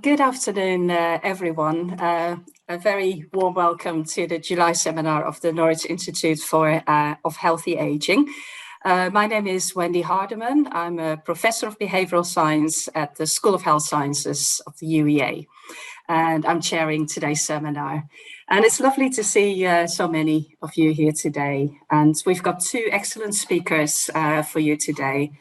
Good afternoon, everyone. A very warm welcome to the July seminar of the Norwich Institute of Healthy Aging. My name is Wendy Hardeman. I'm a professor of behavioral science at the School of Health Sciences of the UEA, and I'm chairing today's seminar. And it's lovely to see so many of you here today. And we've got two excellent speakers for you today.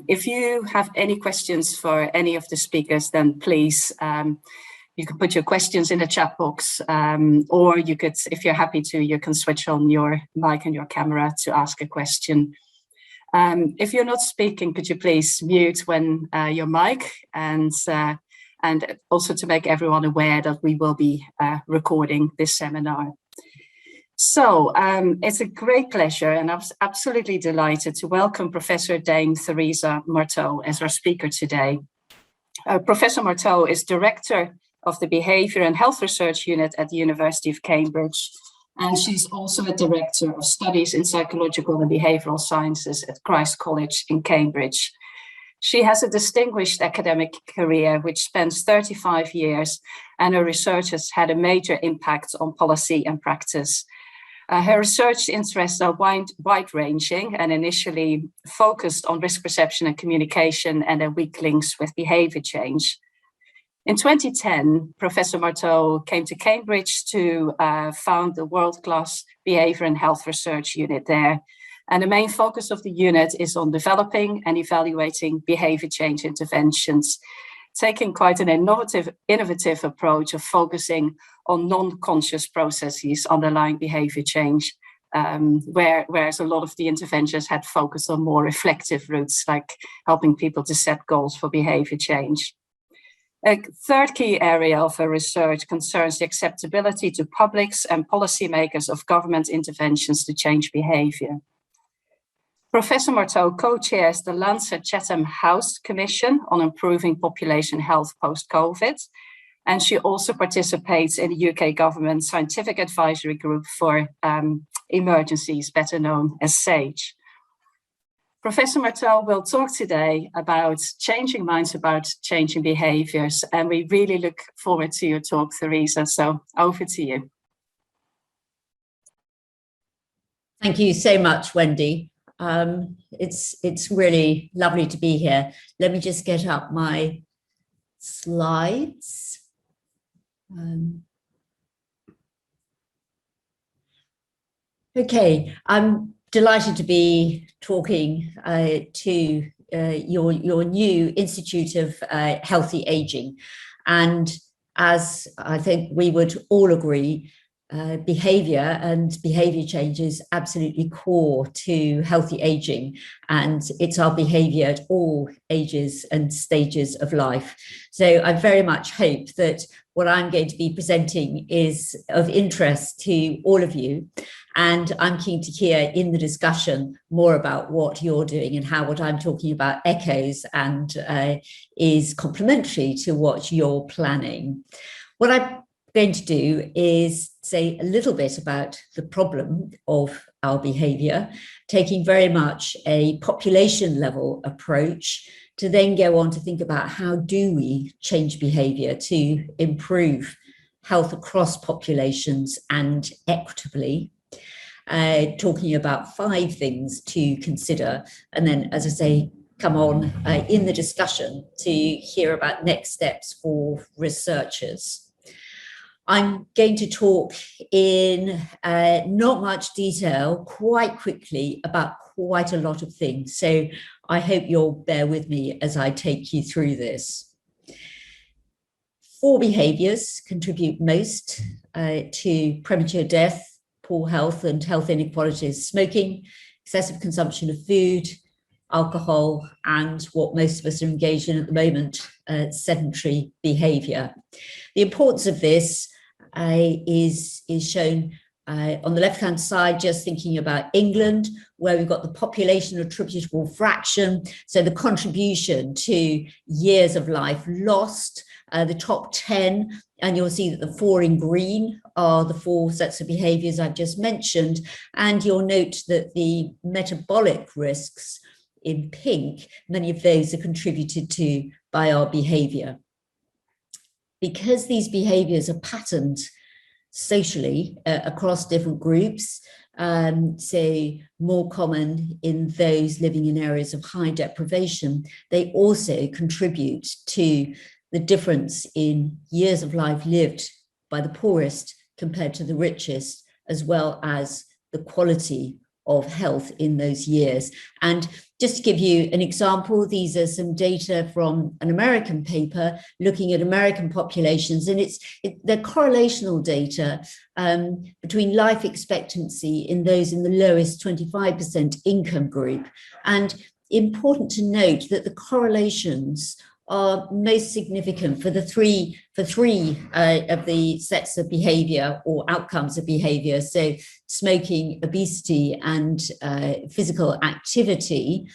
If you have any questions for any of the speakers, then please, you can put your questions in the chat box, or you could, if you're happy to, you can switch on your mic and your camera to ask a question. If you're not speaking, could you please mute when your mic, and also to make everyone aware that we will be recording this seminar. So it's a great pleasure, and I'm absolutely delighted to welcome Professor Dame Theresa Marteau as our speaker today. Professor Marteau is Director of the Behaviour and Health Research Unit at the University of Cambridge, and she's also a Director of Studies in Psychological and Behavioural Sciences at Christ College in Cambridge. She has a distinguished academic career which spans 35 years, and her research has had a major impact on policy and practice. Her research interests are wide-ranging and initially focused on risk perception and communication and their weak links with behaviour change. In 2010, Professor Marteau came to Cambridge to found the world-class Behaviour and Health Research Unit there. And the main focus of the unit is on developing and evaluating behaviour change interventions, taking quite an innovative approach of focusing on non-conscious processes underlying behaviour change, whereas a lot of the interventions had focused on more reflective routes, like helping people to set goals for behaviour change. A third key area of her research concerns the acceptability to publics and policymakers of government interventions to change behaviour. Professor Marteau co-chairs the Lancet Chatham House Commission on Improving Population Health Post-COVID, and she also participates in the UK Government Scientific Advisory Group for Emergencies, better known as SAGE. Professor Marteau will talk today about changing minds, about changing behaviours, and we really look forward to your talk, Theresa. So over to you. Thank you so much, Wendy. It's really lovely to be here. Let me just get up my slides. Okay, I'm delighted to be talking to your new Institute of Healthy Aging. And as I think we would all agree, behaviour and behaviour change is absolutely core to healthy aging, and it's our behaviour at all ages and stages of life. So I very much hope that what I'm going to be presenting is of interest to all of you, and I'm keen to hear in the discussion more about what you're doing and how what I'm talking about echoes and is complementary to what you're planning. What I'm going to do is say a little bit about the problem of our behaviour, taking very much a population level approach, to then go on to think about how do we change behaviour to improve health across populations and equitably, talking about 5 things to consider, and then, as I say, come on in the discussion to hear about next steps for researchers. I'm going to talk in not much detail, quite quickly, about quite a lot of things. So I hope you'll bear with me as I take you through this. 4 behaviours contribute most to premature death, poor health and health inequalities: smoking, excessive consumption of food, alcohol, and what most of us are engaged in at the moment, sedentary behaviour. The importance of this is shown on the left-hand side, just thinking about England, where we've got the population attributable fraction, so the contribution to years of life lost, the top 10, and you'll see that the 4 in green are the 4 sets of behaviours I've just mentioned, and you'll note that the metabolic risks in pink, many of those are contributed to by our behaviour. because these behaviors are patterned socially across different groups, so more common in those living in areas of high deprivation, they also contribute to the difference in years of life lived by the poorest compared to the richest, as well as the quality of health in those years. And just to give you an example, these are some data from an American paper looking at American populations, and they're correlational data between life expectancy in those in the lowest 25% income group. And important to note that the correlations are most significant for three of the sets of behavior or outcomes of behavior. So smoking, obesity, and physical activity,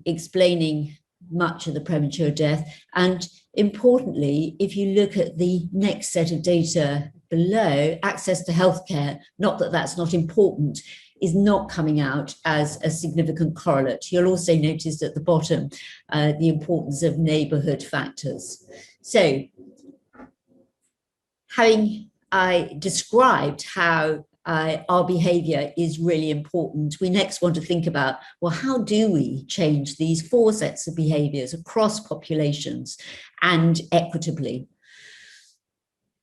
explaining much of the premature death. And importantly, if you look at the next set of data below, access to healthcare, not that that's not important, is not coming out as a significant correlate. You'll also notice at the bottom the importance of neighbourhood factors. So, having described how our behaviour is really important, we next want to think about, well, how do we change these 4 sets of behaviours across populations and equitably?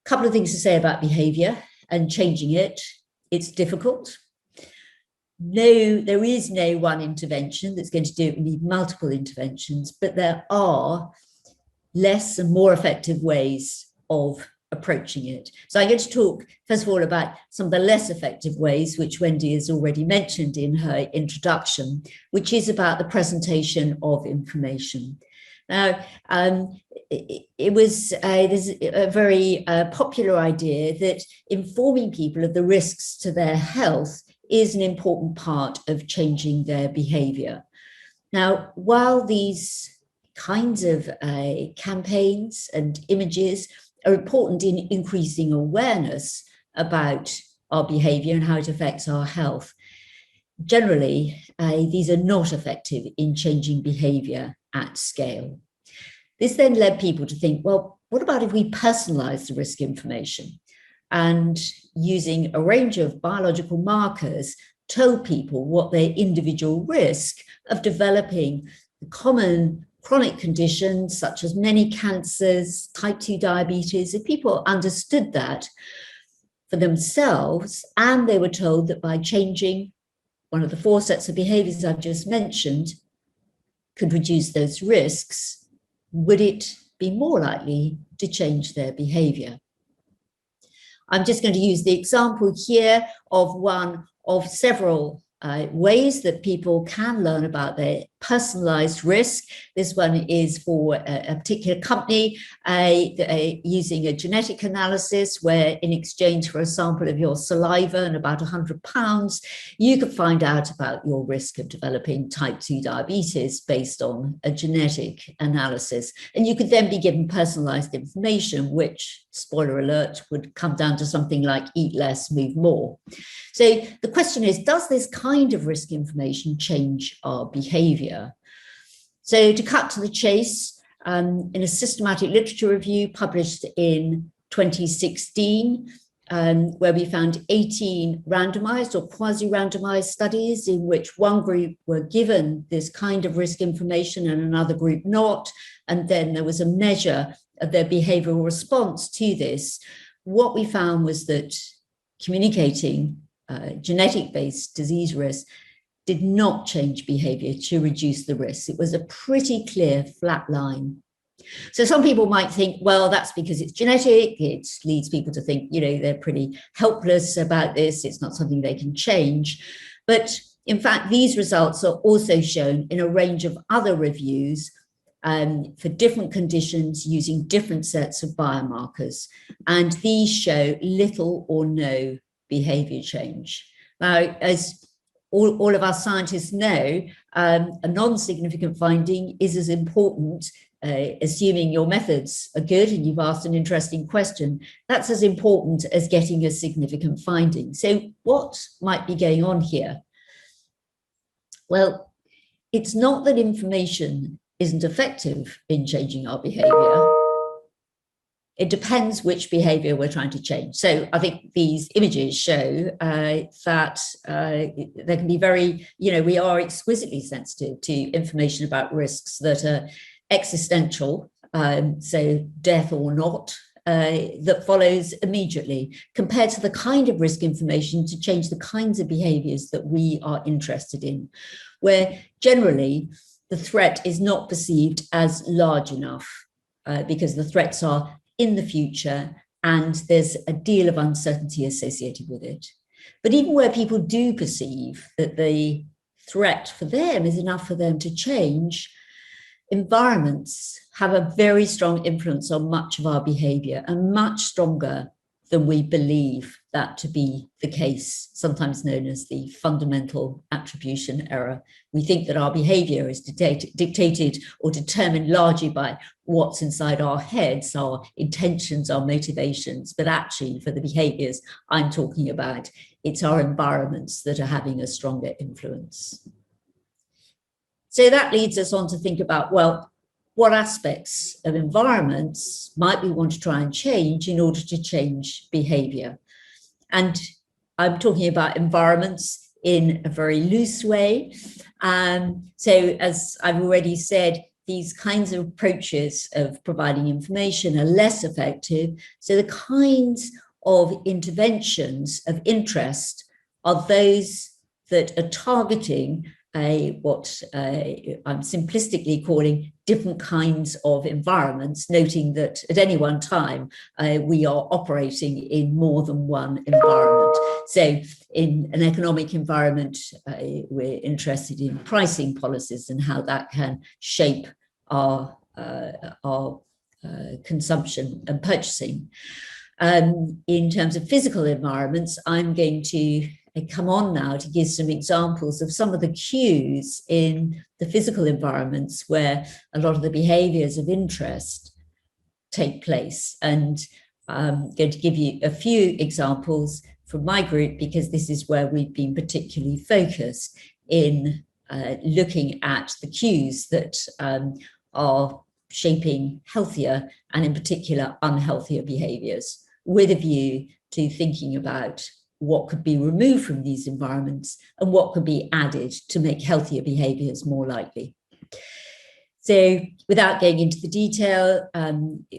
A couple of things to say about behaviour and changing it. It's difficult. No, there is no one intervention that's going to do it. We need multiple interventions, but there are less and more effective ways of approaching it. So I'm going to talk, first of all, about some of the less effective ways, which Wendy has already mentioned in her introduction, which is about the presentation of information. Now, there's a very popular idea that informing people of the risks to their health is an important part of changing their behavior. Now, while these kinds of campaigns and images are important in increasing awareness about our behavior and how it affects our health, generally, these are not effective in changing behavior at scale. This then led people to think, well, what about if we personalize the risk information? And using a range of biological markers, told people what their individual risk of developing common chronic conditions such as many cancers, type 2 diabetes. If people understood that for themselves, and they were told that by changing one of the 4 sets of behaviors I've just mentioned could reduce those risks, would it be more likely to change their behavior? I'm just going to use the example here of one of several ways that people can learn about their personalized risk. This one is for a particular company using a genetic analysis where in exchange for a sample of your saliva and about £100, you could find out about your risk of developing type 2 diabetes based on a genetic analysis. And you could then be given personalized information, which, spoiler alert, would come down to something like eat less, move more. So the question is, does this kind of risk information change our behavior? So to cut to the chase, in a systematic literature review published in 2016, where we found 18 randomized or quasi-randomized studies in which one group were given this kind of risk information and another group not, and then there was a measure of their behavioral response to this. What we found was that communicating genetic-based disease risk did not change behavior to reduce the risk. It was a pretty clear flat line. So some people might think, well, that's because it's genetic. It leads people to think, you know, they're pretty helpless about this. It's not something they can change. But in fact, these results are also shown in a range of other reviews for different conditions using different sets of biomarkers. And these show little or no behavior change. Now, as all of us scientists know, a non-significant finding is as important, assuming your methods are good and you've asked an interesting question, that's as important as getting a significant finding. So what might be going on here? Well, it's not that information isn't effective in changing our behavior. it depends which behavior we're trying to change. So I think these images show that there can be very, we are exquisitely sensitive to information about risks that are existential, so death or not, that follows immediately, compared to the kind of risk information to change the kinds of behaviors that we are interested in, where generally the threat is not perceived as large enough because the threats are in the future and there's a deal of uncertainty associated with it. But even where people do perceive that the threat for them is enough for them to change, environments have a very strong influence on much of our behavior, and much stronger than we believe that to be the case, sometimes known as the fundamental attribution error. We think that our behavior is dictated or determined largely by what's inside our heads, our intentions, our motivations, but actually for the behaviors I'm talking about, it's our environments that are having a stronger influence. So that leads us on to think about, well, what aspects of environments might we want to try and change in order to change behavior? And I'm talking about environments in a very loose way. So as I've already said, these kinds of approaches of providing information are less effective. So the kinds of interventions of interest are those that are targeting what I'm simplistically calling different kinds of environments, noting that at any one time we are operating in more than one environment. So in an economic environment, we're interested in pricing policies and how that can shape our consumption and purchasing. In terms of physical environments, I'm going to come on now to give some examples of some of the cues in the physical environments where a lot of the behaviors of interest take place. And I'm going to give you a few examples from my group, because this is where we've been particularly focused in looking at the cues that are shaping healthier and in particular unhealthier behaviors, with a view to thinking about what could be removed from these environments and what could be added to make healthier behaviors more likely. So without going into the detail,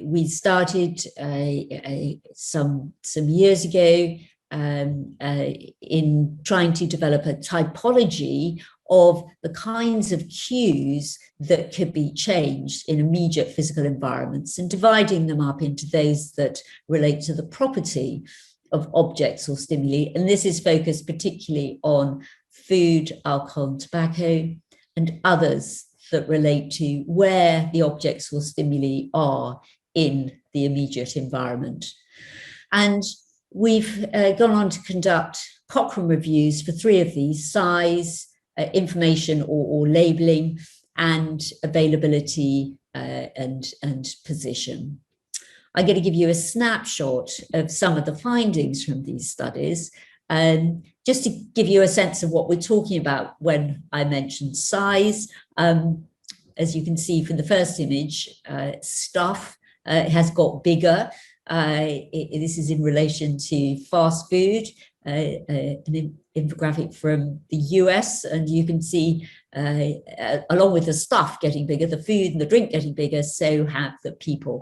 we started some years ago in trying to develop a typology of the kinds of cues that could be changed in immediate physical environments, and dividing them up into those that relate to the property of objects or stimuli. And this is focused particularly on food, alcohol, and tobacco, and others that relate to where the objects or stimuli are in the immediate environment. And we've gone on to conduct Cochrane reviews for 3 of these: size, information or labeling, and availability and position. I'm going to give you a snapshot of some of the findings from these studies, just to give you a sense of what we're talking about when I mention size. As you can see from the first image, stuff has got bigger. This is in relation to fast food, an infographic from the US, and you can see along with the stuff getting bigger, the food and the drink getting bigger, so have the people.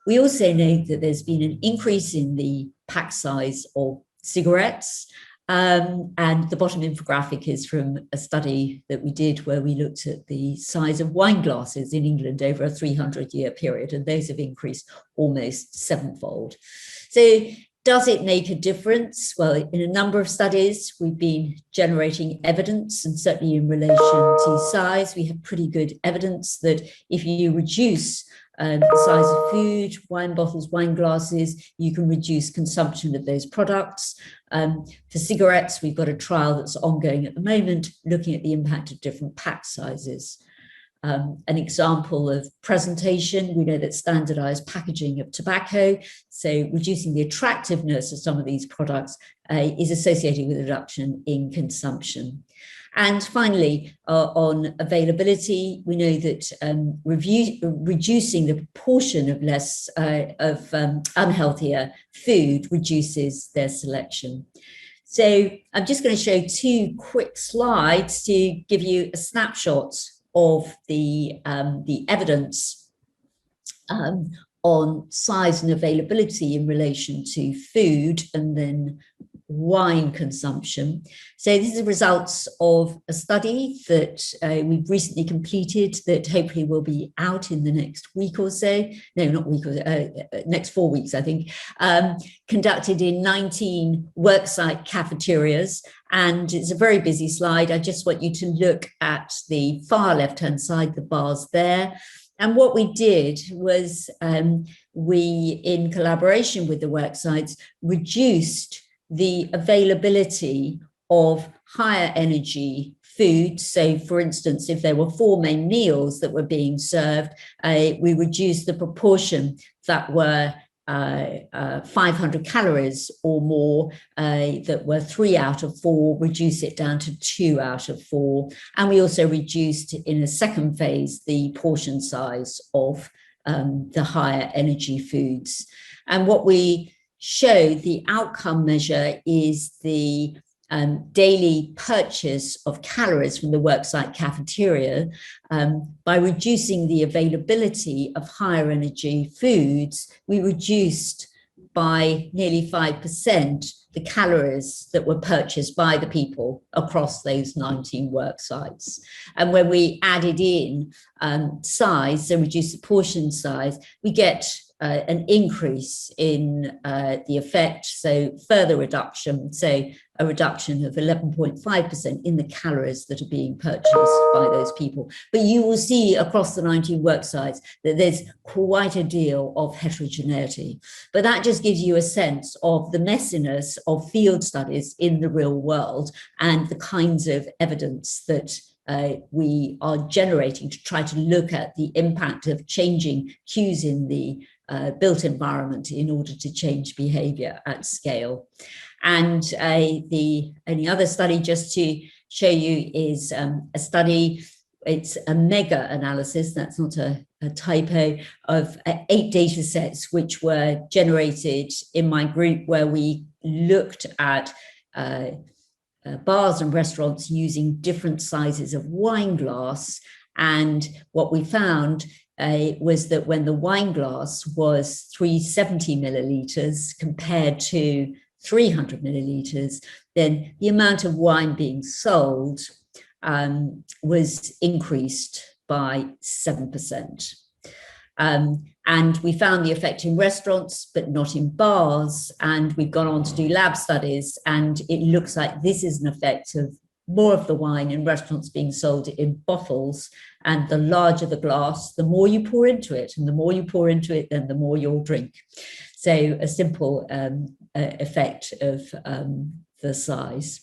We also know that there's been an increase in the pack size of cigarettes, and the bottom infographic is from a study that we did where we looked at the size of wine glasses in England over a 300-year period, and those have increased almost 7-fold. So does it make a difference? Well, in a number of studies, we've been generating evidence, and certainly in relation to size, we have pretty good evidence that if you reduce the size of food, wine bottles, wine glasses, you can reduce consumption of those products. For cigarettes, we've got a trial that's ongoing at the moment, looking at the impact of different pack sizes. An example of presentation, we know that standardized packaging of tobacco, so reducing the attractiveness of some of these products, is associated with a reduction in consumption. And finally, on availability, we know that reducing the proportion of unhealthier food reduces their selection. So I'm just going to show two quick slides to give you a snapshot of the evidence on size and availability in relation to food and then wine consumption. So this is the results of a study that we've recently completed that hopefully will be out in the next week or so. No, not week or next 4 weeks, I think, conducted in 19 worksite cafeterias. And it's a very busy slide. I just want you to look at the far left-hand side, the bars there. And what we did was we, in collaboration with the worksites, reduced the availability of higher energy food. So, for instance, if there were 4 main meals that were being served, we reduced the proportion that were 500 calories or more, that were 3 out of 4, reduce it down to 2 out of 4. And we also reduced in a second phase the portion size of the higher energy foods. And what we showed, the outcome measure, is the daily purchase of calories from the worksite cafeteria. By reducing the availability of higher energy foods, we reduced by nearly 5% the calories that were purchased by the people across those 19 work sites. And when we added in size, so reduce the portion size, we get an increase in the effect, so further reduction, so a reduction of 11.5% in the calories that are being purchased by those people. But you will see across the 19 work sites that there's quite a deal of heterogeneity. But that just gives you a sense of the messiness of field studies in the real world and the kinds of evidence that we are generating to try to look at the impact of changing cues in the built environment in order to change behavior at scale. And the only other study just to show you is a study, it's a mega analysis, that's not a typo, of 8 data sets which were generated in my group, where we looked at bars and restaurants using different sizes of wine glass. And what we found was that when the wine glass was 370 milliliters compared to 300 milliliters, then the amount of wine being sold was increased by 7%. And we found the effect in restaurants, but not in bars. And we've gone on to do lab studies, and it looks like this is an effect of more of the wine in restaurants being sold in bottles. And the larger the glass, the more you pour into it. And the more you pour into it, then the more you'll drink. So a simple effect of the size.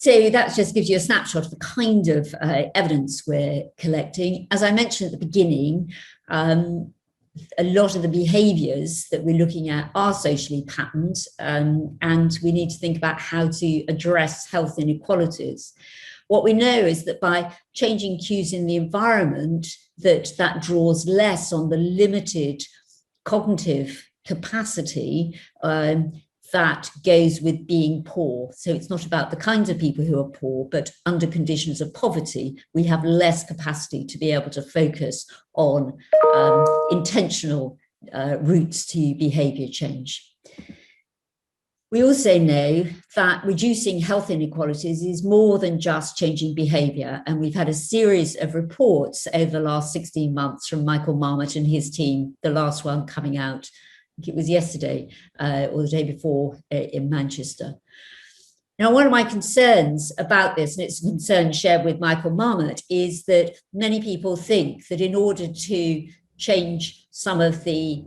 So that just gives you a snapshot of the kind of evidence we're collecting. As I mentioned at the beginning, a lot of the behaviours that we're looking at are socially patterned, and we need to think about how to address health inequalities. What we know is that by changing cues in the environment, that draws less on the limited cognitive capacity that goes with being poor. So it's not about the kinds of people who are poor, but under conditions of poverty, we have less capacity to be able to focus on intentional routes to behaviour change. We also know that reducing health inequalities is more than just changing behaviour. And we've had a series of reports over the last 16 months from Michael Marmot and his team, the last one coming out, I think it was yesterday or the day before in Manchester. Now, one of my concerns about this, and it's a concern shared with Michael Marmot, is that many people think that in order to change some of the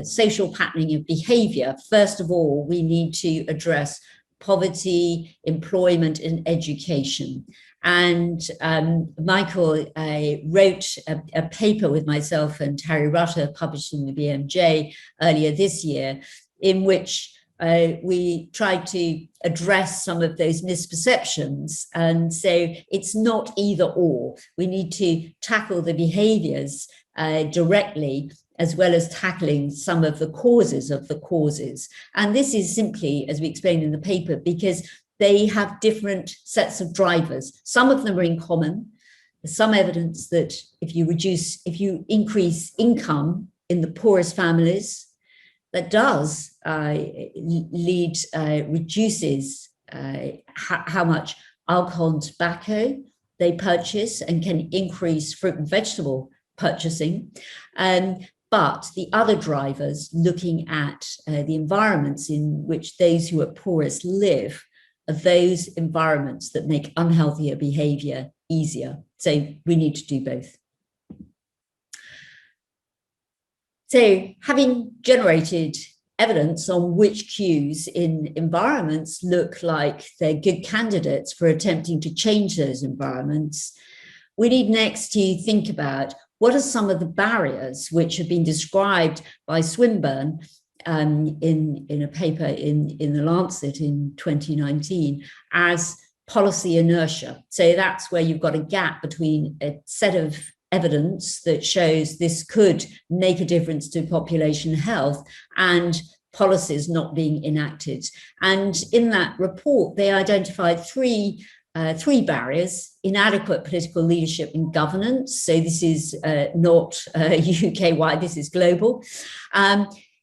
social patterning of behaviour, first of all, we need to address poverty, employment, and education. And Michael wrote a paper with myself and Harry Rutter, published in the BMJ earlier this year, in which we tried to address some of those misperceptions. And so it's not either or. We need to tackle the behaviours directly, as well as tackling some of the causes of the causes. And this is simply, as we explained in the paper, because they have different sets of drivers. Some of them are in common. There's some evidence that if you increase income in the poorest families, that does reduces how much alcohol and tobacco they purchase, and can increase fruit and vegetable purchasing. But the other drivers, looking at the environments in which those who are poorest live, are those environments that make unhealthier behaviour easier. So we need to do both. So having generated evidence on which cues in environments look like they're good candidates for attempting to change those environments, we need next to think about what are some of the barriers which have been described by Swinburne in a paper in The Lancet in 2019 as policy inertia. So that's where you've got a gap between a set of evidence that shows this could make a difference to population health and policies not being enacted. And in that report, they identified three barriers: inadequate political leadership and governance. So this is not UK-wide, this is global.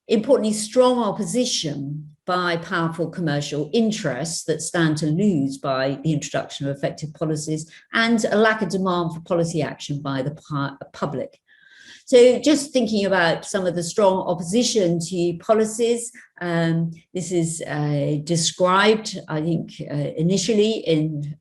Importantly, strong opposition by powerful commercial interests that stand to lose by the introduction of effective policies, and a lack of demand for policy action by the public. So just thinking about some of the strong opposition to policies, this is described, I think, initially in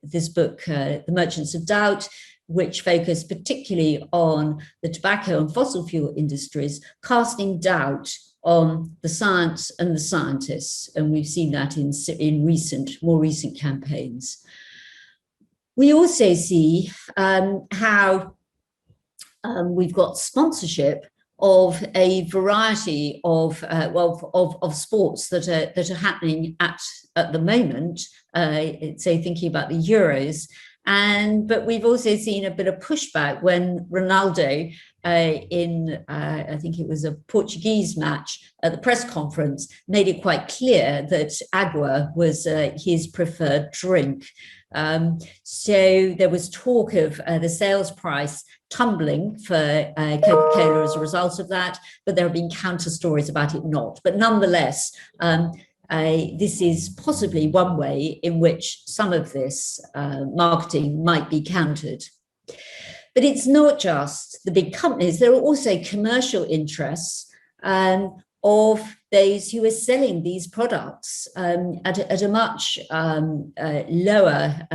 this book, The Merchants of Doubt, which focused particularly on the tobacco and fossil fuel industries, casting doubt on the science and the scientists. And we've seen that in more recent campaigns. We also see how we've got sponsorship of a variety of sports that are happening at the moment. So thinking about the Euros, but we've also seen a bit of pushback when Ronaldo, in I think it was a Portuguese match at the press conference, made it quite clear that agua was his preferred drink. So there was talk of the sales price tumbling for Coca-Cola as a result of that, but there have been counter stories about it not. But nonetheless, this is possibly one way in which some of this marketing might be countered. But it's not just the big companies. There are also commercial interests of those who are selling these products at a much lower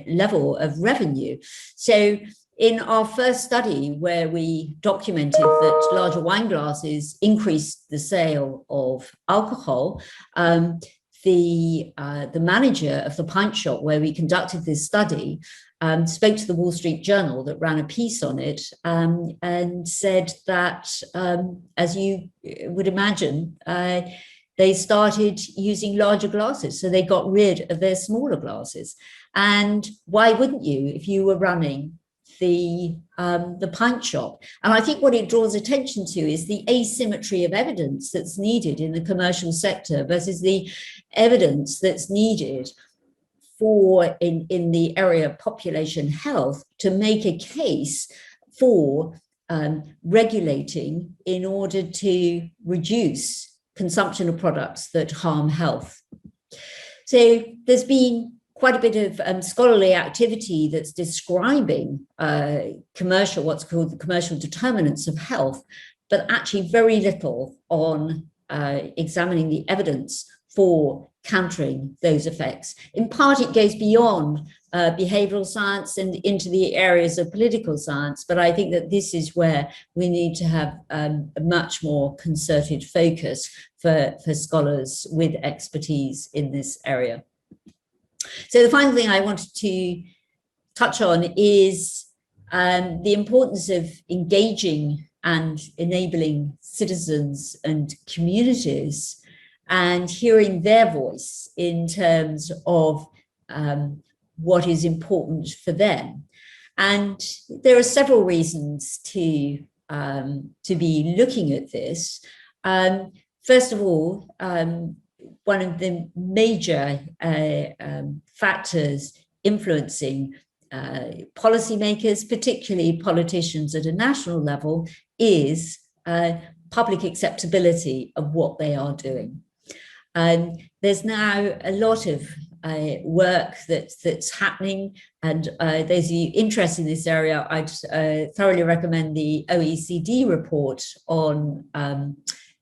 level of revenue. So in our first study, where we documented that larger wine glasses increased the sale of alcohol, the manager of the pint shop where we conducted this study spoke to the Wall Street Journal that ran a piece on it, and said that, as you would imagine, they started using larger glasses. So they got rid of their smaller glasses. And why wouldn't you if you were running the pint shop? And I think what it draws attention to is the asymmetry of evidence that's needed in the commercial sector versus the evidence that's needed for in the area of population health to make a case for regulating in order to reduce consumption of products that harm health. So there's been quite a bit of scholarly activity that's describing what's called the commercial determinants of health, but actually very little on examining the evidence for countering those effects. In part, it goes beyond behavioral science and into the areas of political science, but I think that this is where we need to have a much more concerted focus for scholars with expertise in this area. So the final thing I wanted to touch on is the importance of engaging and enabling citizens and communities and hearing their voice in terms of what is important for them. And there are several reasons to be looking at this. First of all, one of the major factors influencing policymakers, particularly politicians at a national level, is public acceptability of what they are doing. There's now a lot of work that's happening, and those of you interested in this area, I'd thoroughly recommend the OECD report on,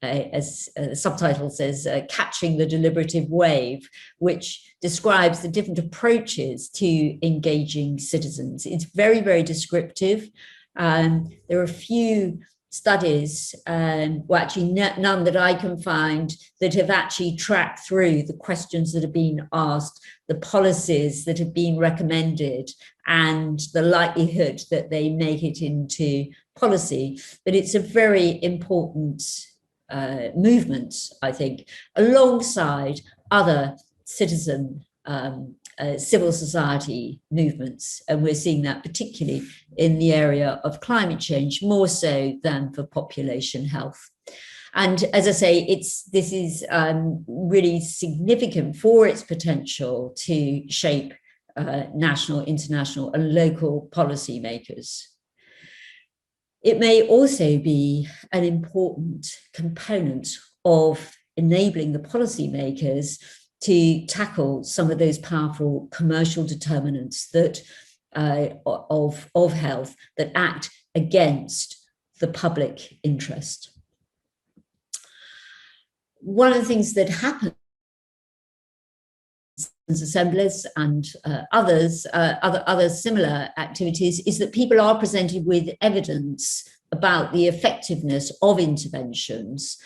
as the subtitle says, Catching the Deliberative Wave, which describes the different approaches to engaging citizens. It's very, very descriptive. There are a few studies, well, actually none that I can find, that have actually tracked through the questions that have been asked, the policies that have been recommended, and the likelihood that they make it into policy. But it's a very important movement, I think, alongside other citizen civil society movements, and we're seeing that particularly in the area of climate change, more so than for population health. And as I say, this is really significant for its potential to shape national, international, and local policymakers. It may also be an important component of enabling the policymakers to tackle some of those powerful commercial determinants that of health that act against the public interest. One of the things that happens in assemblies and other similar activities is that people are presented with evidence about the effectiveness of interventions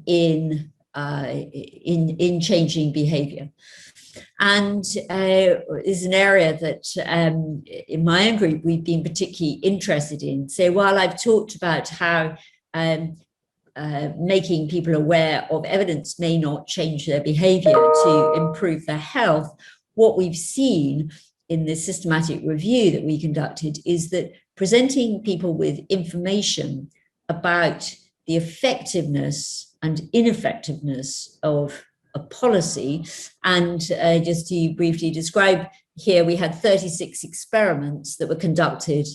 in changing behaviour. And is an area that in my own group we've been particularly interested in. So while I've talked about how making people aware of evidence may not change their behaviour to improve their health, what we've seen in this systematic review that we conducted is that presenting people with information about the effectiveness and ineffectiveness of a policy. And just to briefly describe here, we had 36 experiments that were conducted,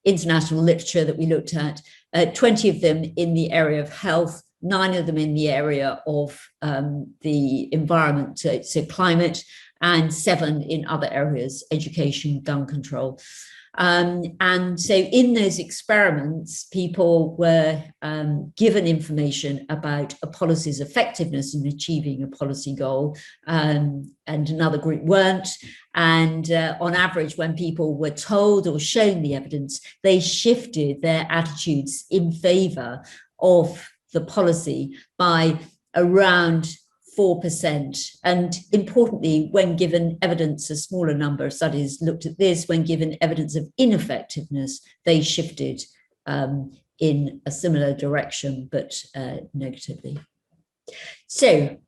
international literature that we looked at, 20 of them in the area of health, 9 of them in the area of the environment, so climate, and 7 in other areas, education, gun control. And so in those experiments, people were given information about a policy's effectiveness in achieving a policy goal, and another group weren't. And on average, when people were told or shown the evidence, they shifted their attitudes in favour of the policy by around 4%. And importantly, when given evidence, a smaller number of studies looked at this, when given evidence of ineffectiveness, they shifted in a similar direction, but negatively. So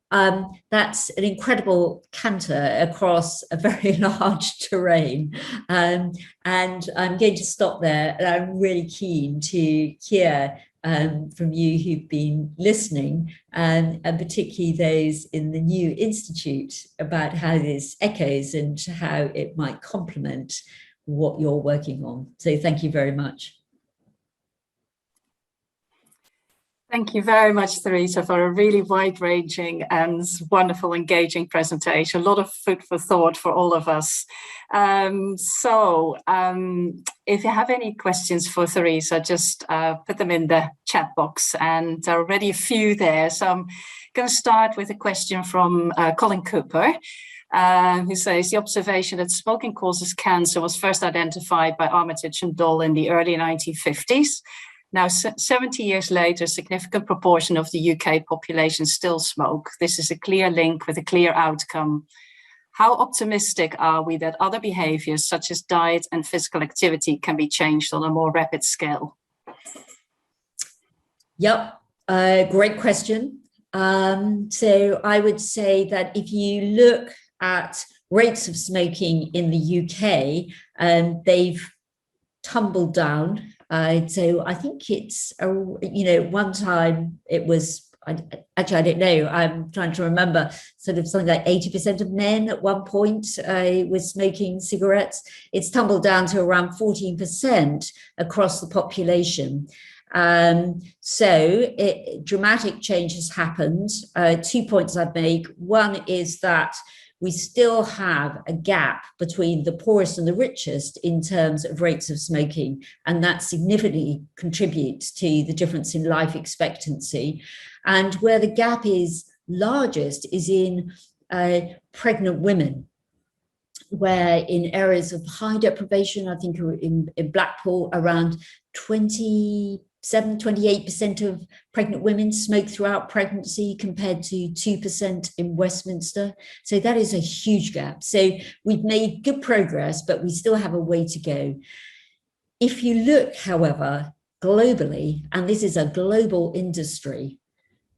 that's an incredible canter across a very large terrain. And I'm going to stop there. And I'm really keen to hear from you who've been listening, and particularly those in the new institute, about how this echoes and how it might complement what you're working on. So thank you very much. Thank you very much, Theresa, for a really wide-ranging and wonderful, engaging presentation. A lot of food for thought for all of us. If you have any questions for Theresa, just put them in the chat box, and there are already a few there. So I'm going to start with a question from Colin Cooper, who says, the observation that smoking causes cancer was first identified by Armitage and Dole in the early 1950s. Now, 70 years later, a significant proportion of the UK population still smoke. This is a clear link with a clear outcome. How optimistic are we that other behaviours, such as diet and physical activity, can be changed on a more rapid scale? Yep, great question. So I would say that if you look at rates of smoking in the UK, they've tumbled down. So I think it's, one time it was, I don't know, I'm trying to remember, sort of something like 80% of men at one point were smoking cigarettes. It's tumbled down to around 14% across the population. So dramatic change has happened. 2 points I'd make. One is that we still have a gap between the poorest and the richest in terms of rates of smoking, and that significantly contributes to the difference in life expectancy. And where the gap is largest is in pregnant women, where in areas of high deprivation, I think in Blackpool, around 28% of pregnant women smoke throughout pregnancy compared to 2% in Westminster. So that is a huge gap. So we've made good progress, but we still have a way to go. If you look, however, globally, and this is a global industry,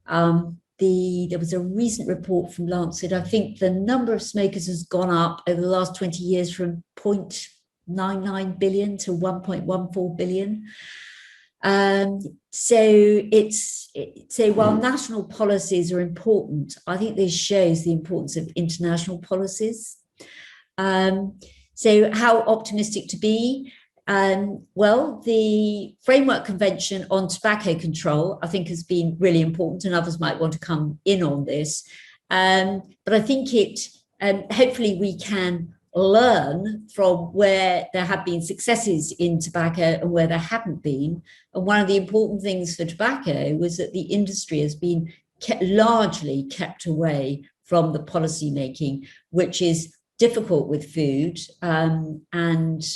there was a recent report from Lancet. I think the number of smokers has gone up over the last 20 years from 0.99 billion to 1.14 billion. So while national policies are important, I think this shows the importance of international policies. So how optimistic to be? Well, the Framework Convention on Tobacco Control, I think, has been really important, and others might want to come in on this. But I think hopefully we can learn from where there have been successes in tobacco and where there haven't been. And one of the important things for tobacco was that the industry has been largely kept away from the policy making, which is difficult with food, and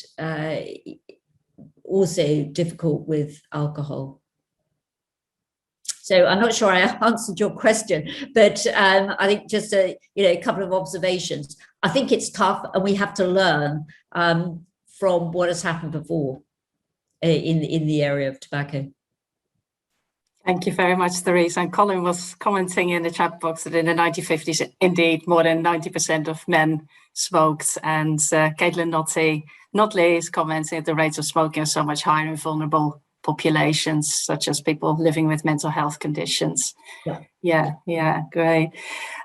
also difficult with alcohol. So I'm not sure I answered your question, but I think just a couple of observations. I think it's tough, and we have to learn from what has happened before in the area of tobacco. Thank you very much, Theresa. And Colin was commenting in the chat box that in the 1950s, indeed, more than 90% of men smoked. And Caitlin Notley is commenting that the rates of smoking are so much higher in vulnerable populations, such as people living with mental health conditions. Yeah, great.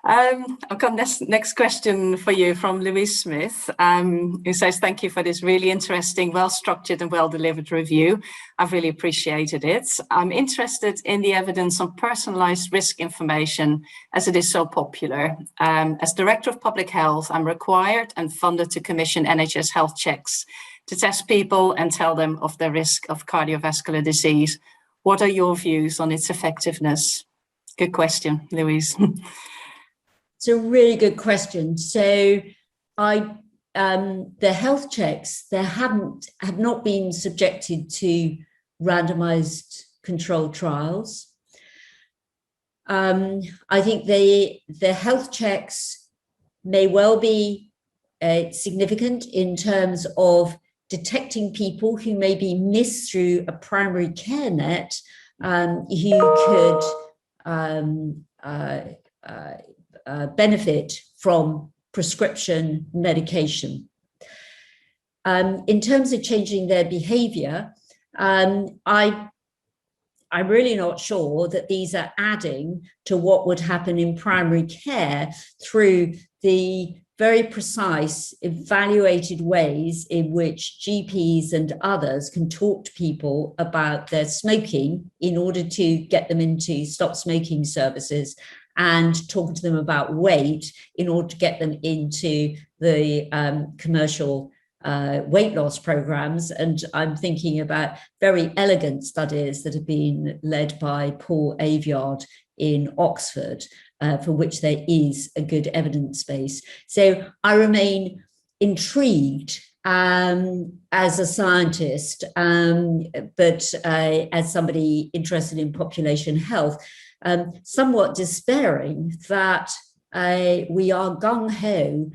I've got next question for you from Louise Smith, who says, thank you for this really interesting, well-structured and well-delivered review. I've really appreciated it. I'm interested in the evidence on personalized risk information, as it is so popular. As Director of Public Health, I'm required and funded to commission NHS health checks to test people and tell them of their risk of cardiovascular disease. What are your views on its effectiveness? Good question, Louise. It's a really good question. So the health checks, have not been subjected to randomized controlled trials. I think the health checks may well be significant in terms of detecting people who may be missed through a primary care net, who could benefit from prescription medication. In terms of changing their behaviour, I'm really not sure that these are adding to what would happen in primary care through the very precise, evaluated ways in which GPs and others can talk to people about their smoking in order to get them into stop smoking services, and talking to them about weight in order to get them into the commercial weight loss programs. And I'm thinking about very elegant studies that have been led by Paul Aviard in Oxford, for which there is a good evidence base. So I remain intrigued as a scientist, but as somebody interested in population health, somewhat despairing that we are gung-ho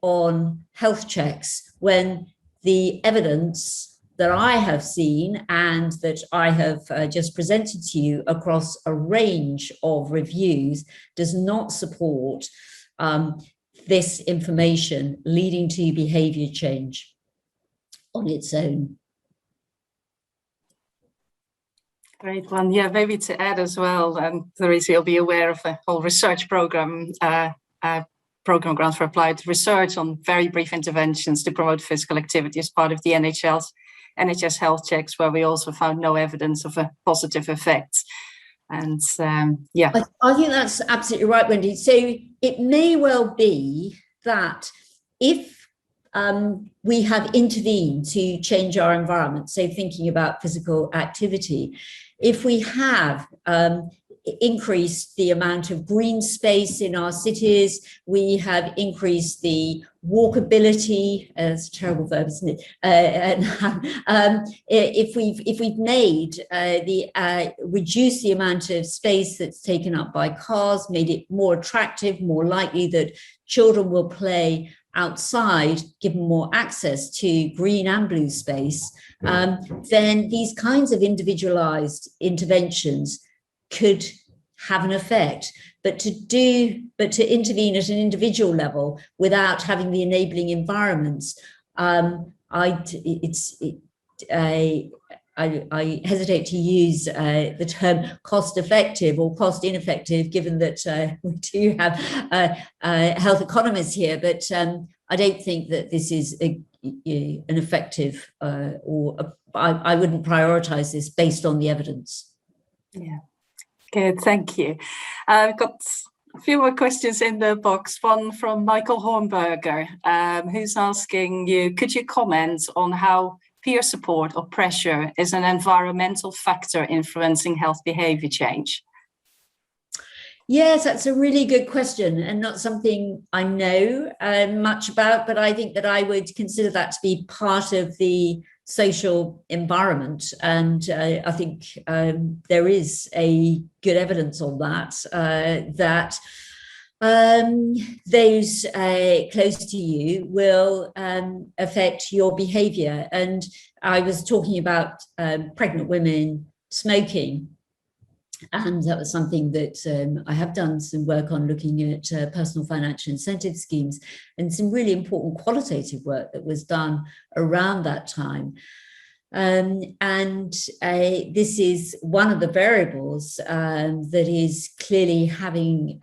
on health checks when the evidence that I have seen and that I have just presented to you across a range of reviews does not support this information leading to behaviour change on its own. Great one. Yeah, maybe to add as well, Theresa, you'll be aware of the whole research program, program grant for applied research on very brief interventions to promote physical activity as part of the NHS health checks, where we also found no evidence of a positive effect. And yeah. I think that's absolutely right, Wendy. So it may well be that if we have intervened to change our environment, so thinking about physical activity, if we have increased the amount of green space in our cities, we have increased the walkability, it's a terrible verb, isn't it? If we've made reduced the amount of space that's taken up by cars, made it more attractive, more likely that children will play outside, given more access to green and blue space, then these kinds of individualized interventions could have an effect. But to intervene at an individual level without having the enabling environments, I hesitate to use the term cost effective or cost ineffective, given that we do have health economists here, but I don't think that this is an effective I wouldn't prioritize this based on the evidence. Yeah, good, thank you. I've got a few more questions in the box. One from Michael Hornberger, who's asking you, could you comment on how peer support or pressure is an environmental factor influencing health behaviour change? Yes, that's a really good question, and not something I know much about, but I think that I would consider that to be part of the social environment. And I think there is a good evidence on that, that those close to you will affect your behaviour. And I was talking about pregnant women smoking, and that was something that I have done some work on, looking at personal financial incentive schemes, and some really important qualitative work that was done around that time. This is one of the variables that is clearly having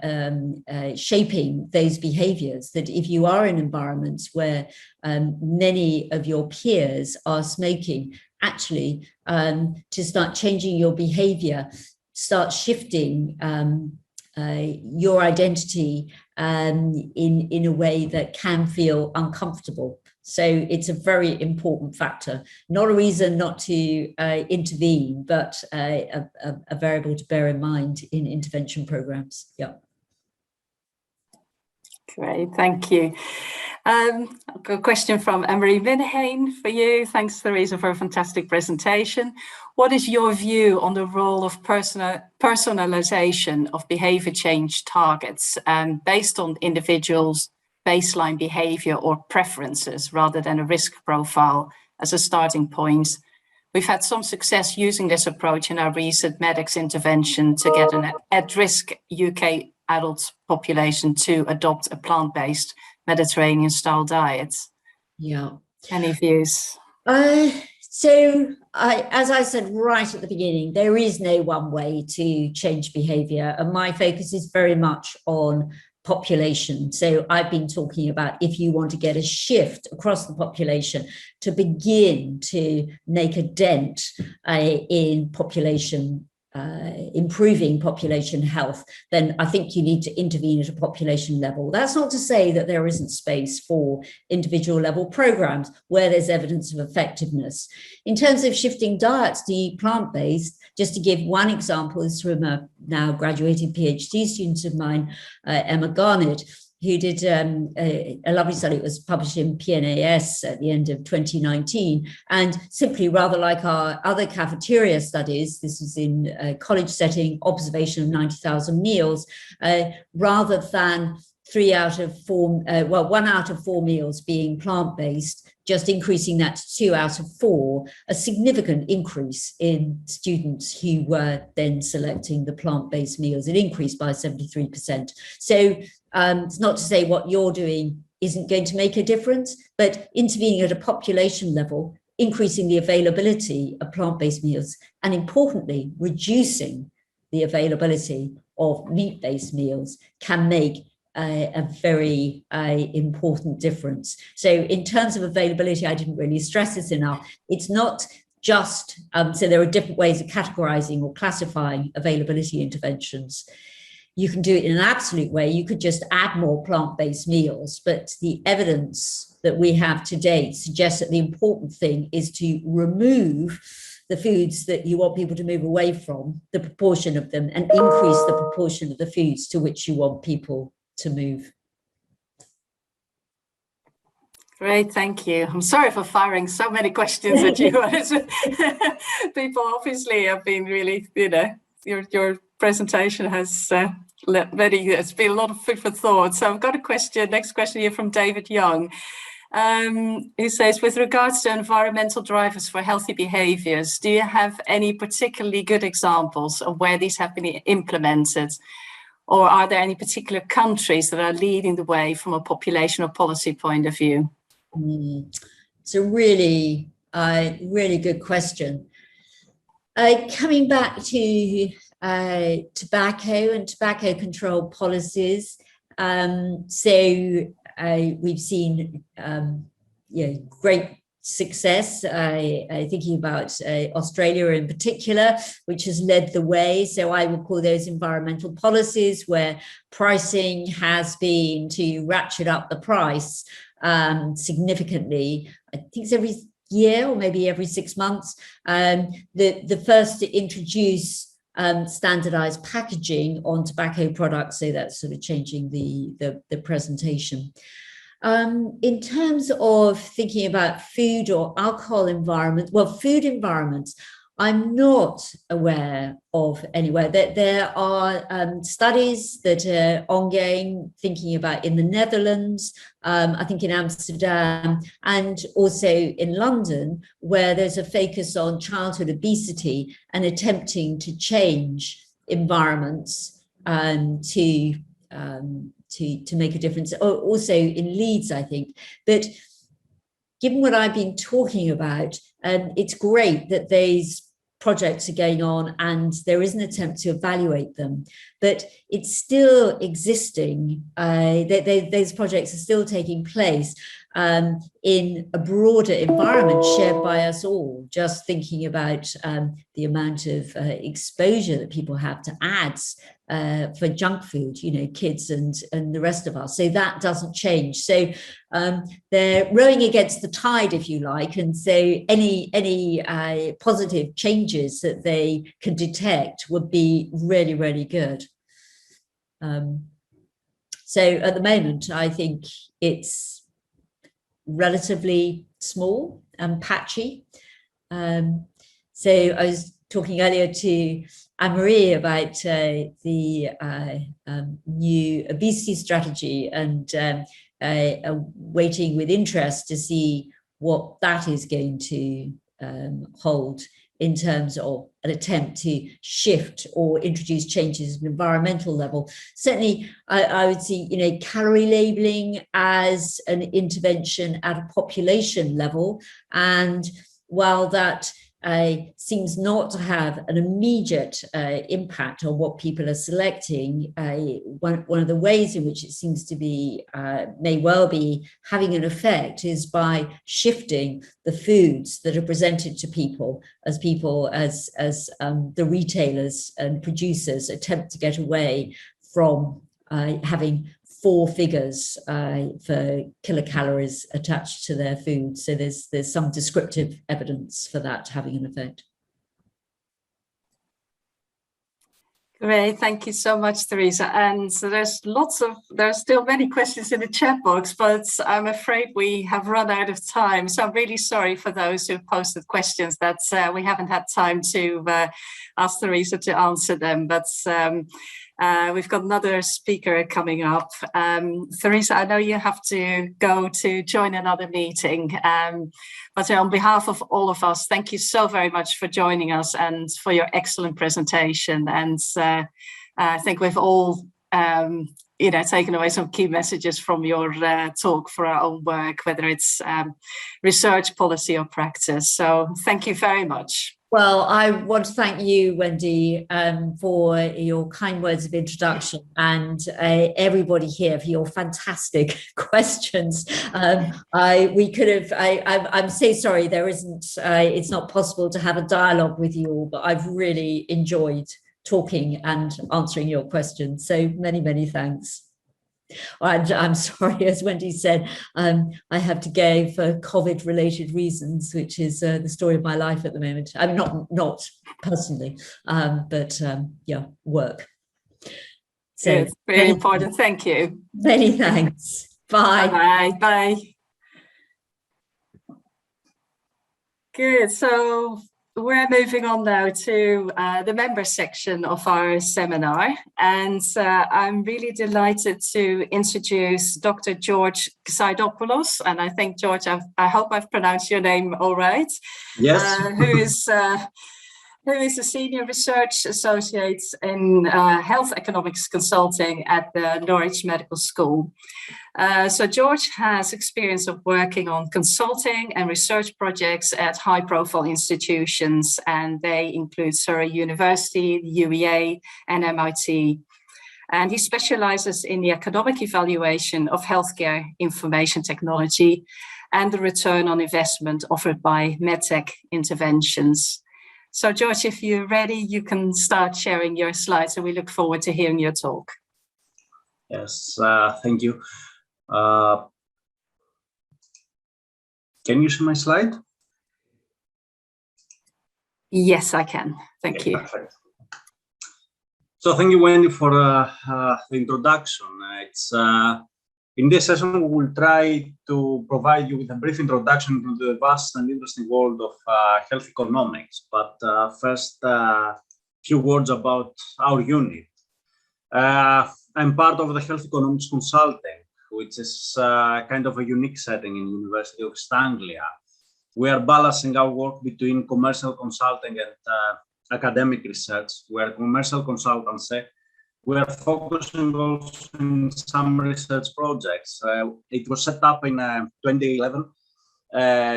shaping those behaviours, that if you are in environments where many of your peers are smoking, actually to start changing your behaviour, start shifting your identity in a way that can feel uncomfortable. So it's a very important factor, not a reason not to intervene, but a variable to bear in mind in intervention programs. Yeah. Great, thank you. I've got a question from Emery Minnehain for you. Thanks, Theresa, for a fantastic presentation. What is your view on the role of personalization of behavior change targets based on individuals' baseline behavior or preferences rather than a risk profile as a starting point? We've had some success using this approach in our recent MEDEX intervention to get an at-risk UK adult population to adopt a plant-based Mediterranean-style diet. Yeah. Any views? So as I said right at the beginning, there is no one way to change behaviour, and my focus is very much on population. So I've been talking about if you want to get a shift across the population to begin to make a dent in population, improving population health, then I think you need to intervene at a population level. That's not to say that there isn't space for individual level programs where there's evidence of effectiveness. In terms of shifting diets to plant-based, just to give one example, is from a now graduated PhD student of mine, Emma Garnett, who did a lovely study. It was published in PNAS at the end of 2019. And simply, rather like our other cafeteria studies, this was in a college setting, observation of 90,000 meals, rather than 1 out of 4 meals being plant-based, just increasing that to 2 out of 4, a significant increase in students who were then selecting the plant-based meals. It increased by 73%. So it's not to say what you're doing isn't going to make a difference, but intervening at a population level, increasing the availability of plant-based meals, and importantly, reducing the availability of meat-based meals can make a very important difference. So in terms of availability, I didn't really stress this enough. It's not just, so there are different ways of categorizing or classifying availability interventions. You can do it in an absolute way. You could just add more plant-based meals, but the evidence that we have to date suggests that the important thing is to remove the foods that you want people to move away from, the proportion of them, and increase the proportion of the foods to which you want people to move. Great, thank you. I'm sorry for firing so many questions at you. People obviously have been really, your presentation has it's been a lot of food for thought. So I've got a question, next question here from David Young. He says, with regards to environmental drivers for healthy behaviours, do you have any particularly good examples of where these have been implemented? Or are there any particular countries that are leading the way from a population or policy point of view? It's a really, really good question. Coming back to tobacco and tobacco control policies, we've seen great success. Thinking about Australia in particular, which has led the way. So I would call those environmental policies where pricing has been to ratchet up the price significantly. I think it's every year or maybe every 6 months. The first to introduce standardized packaging on tobacco products, so that's sort of changing the presentation. In terms of thinking about food or alcohol environment, well, food environments, I'm not aware of anywhere. That there are studies that are ongoing, thinking about in the Netherlands, I think in Amsterdam, and also in London, where there's a focus on childhood obesity and attempting to change environments to make a difference. Also in Leeds, I think. But given what I've been talking about, it's great that these projects are going on and there is an attempt to evaluate them, but it's still existing. Those projects are still taking place in a broader environment shared by us all, just thinking about the amount of exposure that people have to ads for junk food, kids and the rest of us. So that doesn't change. So they're rowing against the tide, if you like. And so any positive changes that they can detect would be really, really good. So at the moment, I think it's relatively small and patchy. So I was talking earlier to Anne-Marie about the new obesity strategy and waiting with interest to see what that is going to hold in terms of an attempt to shift or introduce changes at an environmental level. Certainly, I would see, calorie labeling as an intervention at a population level. And while that seems not to have an immediate impact on what people are selecting, one of the ways in which it seems to be, may well be having an effect is by shifting the foods that are presented to people as the retailers and producers attempt to get away from having 4 figures for kilocalories attached to their food. So there's some descriptive evidence for that having an effect. Great, thank you so much, Theresa. And so there's still many questions in the chat box, but I'm afraid we have run out of time. So I'm really sorry for those who posted questions that we haven't had time to ask Theresa to answer them. But We've got another speaker coming up. Theresa, I know you have to go to join another meeting, but on behalf of all of us, thank you so very much for joining us and for your excellent presentation. And I think we've all taken away some key messages from your talk for our own work, whether it's research, policy or practice. So thank you very much. Well, I want to thank you, Wendy, for your kind words of introduction, and everybody here for your fantastic questions. I'm so sorry there isn't, it's not possible to have a dialogue with you all, but I've really enjoyed talking and answering your questions. So many, many thanks. And I'm sorry, as Wendy said, I have to go for COVID-related reasons, which is the story of my life at the moment. I'm not personally, but yeah, work. So it's very important. Thank you. Many thanks. Bye. Bye. Bye. Good. So we're moving on now to the member section of our seminar, and I'm really delighted to introduce Dr. George Xaidopoulos, and I think, George, I hope I've pronounced your name all right. Yes. Who is a senior research associate in health economics consulting at the Norwich Medical School. So George has experience of working on consulting and research projects at high-profile institutions, and they include Surrey University, the UEA, and MIT. And he specializes in the economic evaluation of healthcare information technology and the return on investment offered by medtech interventions. So George, if you're ready, you can start sharing your slides, and we look forward to hearing your talk. Yes, thank you. Can you see my slide? Yes, I can. Thank you. Perfect. So thank you, Wendy, for the introduction. In this session, we will try to provide you with a brief introduction to the vast and interesting world of health economics. But first, a few words about our unit. I'm part of the health economics consulting, which is kind of a unique setting in the University of East Anglia. We are balancing our work between commercial consulting and academic research, where commercial consultancy, we are focusing also in some research projects. It was set up in 2011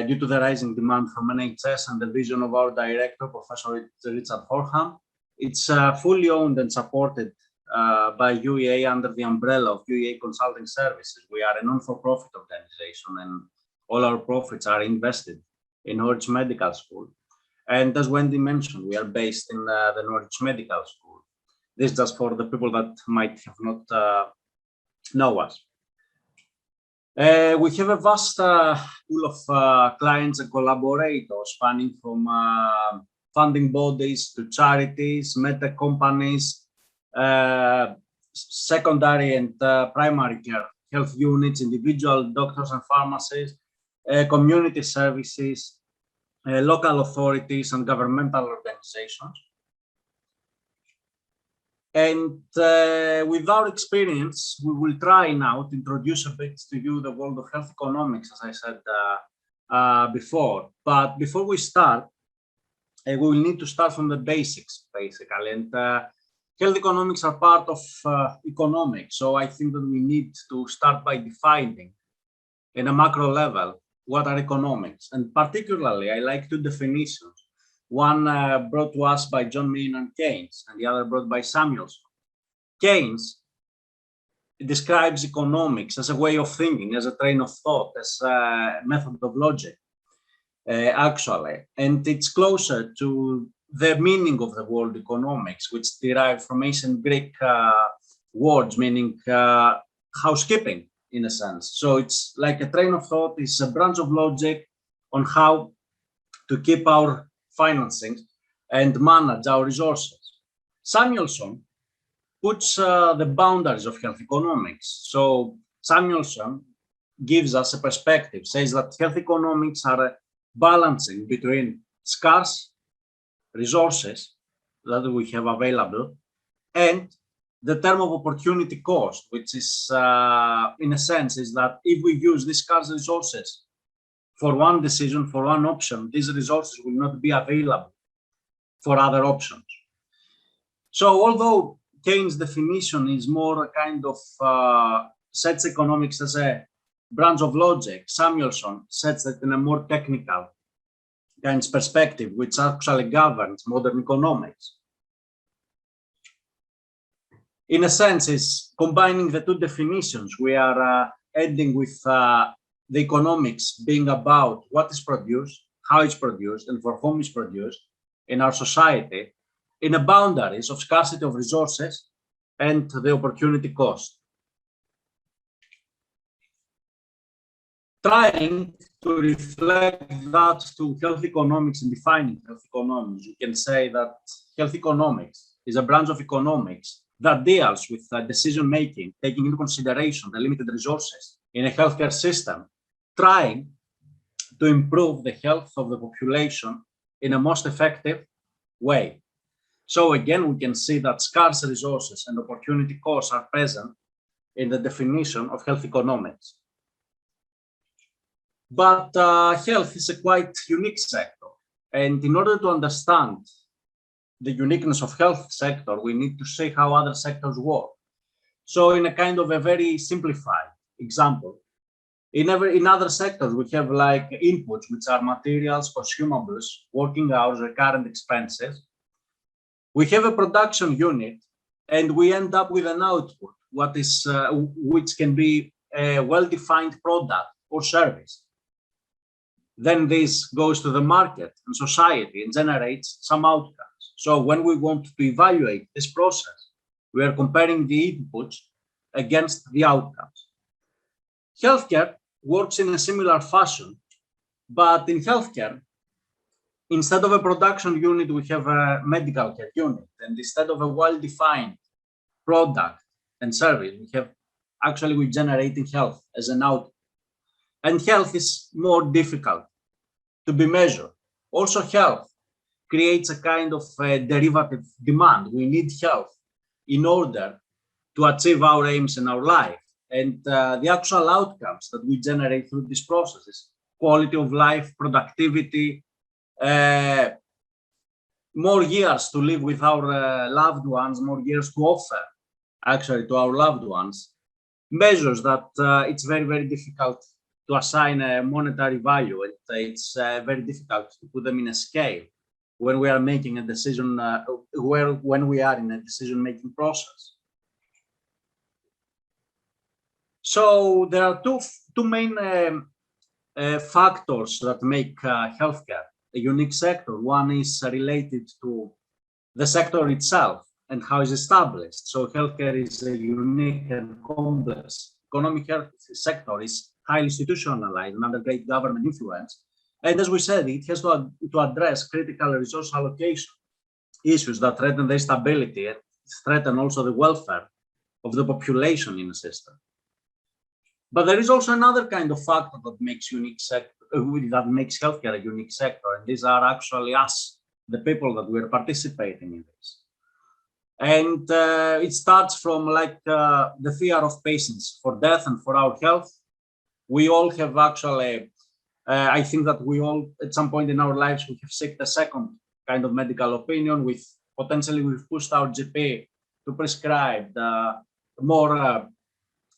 due to the rising demand from NHS and the vision of our director, Professor Richard Horham. It's fully owned and supported by UEA under the umbrella of UEA Consulting Services. We are a non-for-profit organization, and all our profits are invested in Norwich Medical School. And as Wendy mentioned, we are based in the Norwich Medical School. This just for the people that might have not know us. We have a vast pool of clients and collaborators spanning from funding bodies to charities, medtech companies, secondary and primary care health units, individual doctors and pharmacies, community services, local authorities and governmental organizations. And with our experience, we will try now to introduce a bit to you the world of health economics, as I said before. But before we start, we will need to start from the basics, basically. And health economics are part of economics. So I think that we need to start by defining, in a macro level, what are economics. And particularly, I like two definitions. One brought to us by John Maynard Keynes, and the other brought by Samuelson. Keynes describes economics as a way of thinking, as a train of thought, as a method of logic, actually. And it's closer to the meaning of the word economics, which derived from ancient Greek words, meaning housekeeping, in a sense. So it's like a train of thought, it's a branch of logic on how to keep our financing and manage our resources. Samuelson puts the boundaries of health economics. So Samuelson gives us a perspective, says that health economics are a balancing between scarce resources that we have available and the term of opportunity cost, which is, in a sense, is that if we use these scarce resources for one decision, for one option, these resources will not be available for other options. So although Keynes' definition is more a kind of sets economics as a branch of logic, Samuelson sets it in a more technical kind of perspective, which actually governs modern economics. In a sense, is combining the two definitions. We are ending with the economics being about what is produced, how it's produced, and for whom it's produced in our society, in the boundaries of scarcity of resources and the opportunity cost. Trying to reflect that to health economics and defining health economics, you can say that health economics is a branch of economics that deals with decision-making, taking into consideration the limited resources in a healthcare system, trying to improve the health of the population in a most effective way. So again, we can see that scarce resources and opportunity costs are present in the definition of health economics. But health is a quite unique sector. And in order to understand the uniqueness of health sector, we need to see how other sectors work. So in a kind of a very simplified example, in other sectors, we have like inputs, which are materials, consumables, working hours, recurrent expenses. We have a production unit, and we end up with an output, which can be a well-defined product or service. Then this goes to the market and society and generates some outcomes. So when we want to evaluate this process, we are comparing the inputs against the outcomes. Healthcare works in a similar fashion, but in healthcare, instead of a production unit, we have a medical care unit. And instead of a well-defined product and service, we're generating health as an output. And health is more difficult to be measured. Also, health creates a kind of derivative demand. We need health in order to achieve our aims in our life. And the actual outcomes that we generate through these processes, quality of life, productivity, more years to live with our loved ones, more years to offer actually to our loved ones, measures that it's very, very difficult to assign a monetary value. It's very difficult to put them in a scale when we are making a decision, when we are in a decision-making process. So there are two main factors that make healthcare a unique sector. One is related to the sector itself and how it's established. So healthcare is a unique and complex economic health sector. Is highly institutionalized and under great government influence. And as we said, it has to address critical resource allocation issues that threaten the stability and threaten also the welfare of the population in the system. But there is also another kind of factor that makes healthcare a unique sector, and these are actually us, the people that we're participating in this. And it starts from the fear of patients for death and for our health. We all have actually, I think that we all, at some point in our lives, we have sought a second kind of medical opinion. We've pushed our GP to prescribe more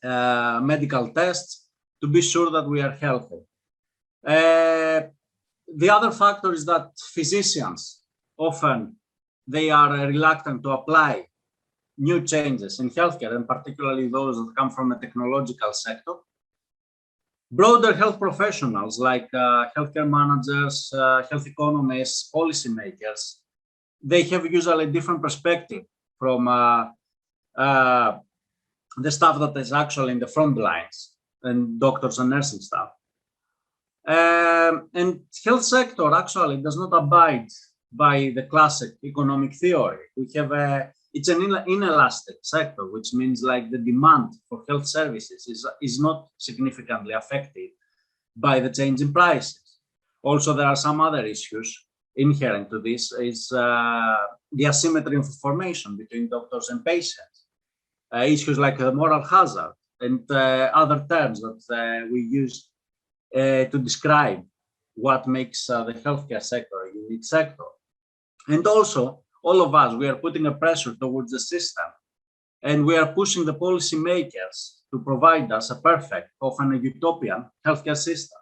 medical tests to be sure that we are healthy. The other factor is that physicians often they are reluctant to apply new changes in healthcare, and particularly those that come from a technological sector. Broader health professionals like healthcare managers, health economists, policymakers, they have usually a different perspective from the staff that is actually in the front lines and doctors and nursing staff. And health sector actually does not abide by the classic economic theory. It's an inelastic sector, which means like the demand for health services is not significantly affected by the change in prices. Also, there are some other issues inherent to this, is the asymmetry of information between doctors and patients. issues like moral hazard and other terms that we use to describe what makes the healthcare sector a unique sector. And also, all of us, we are putting a pressure towards the system, and we are pushing the policymakers to provide us a perfect, often a utopian healthcare system.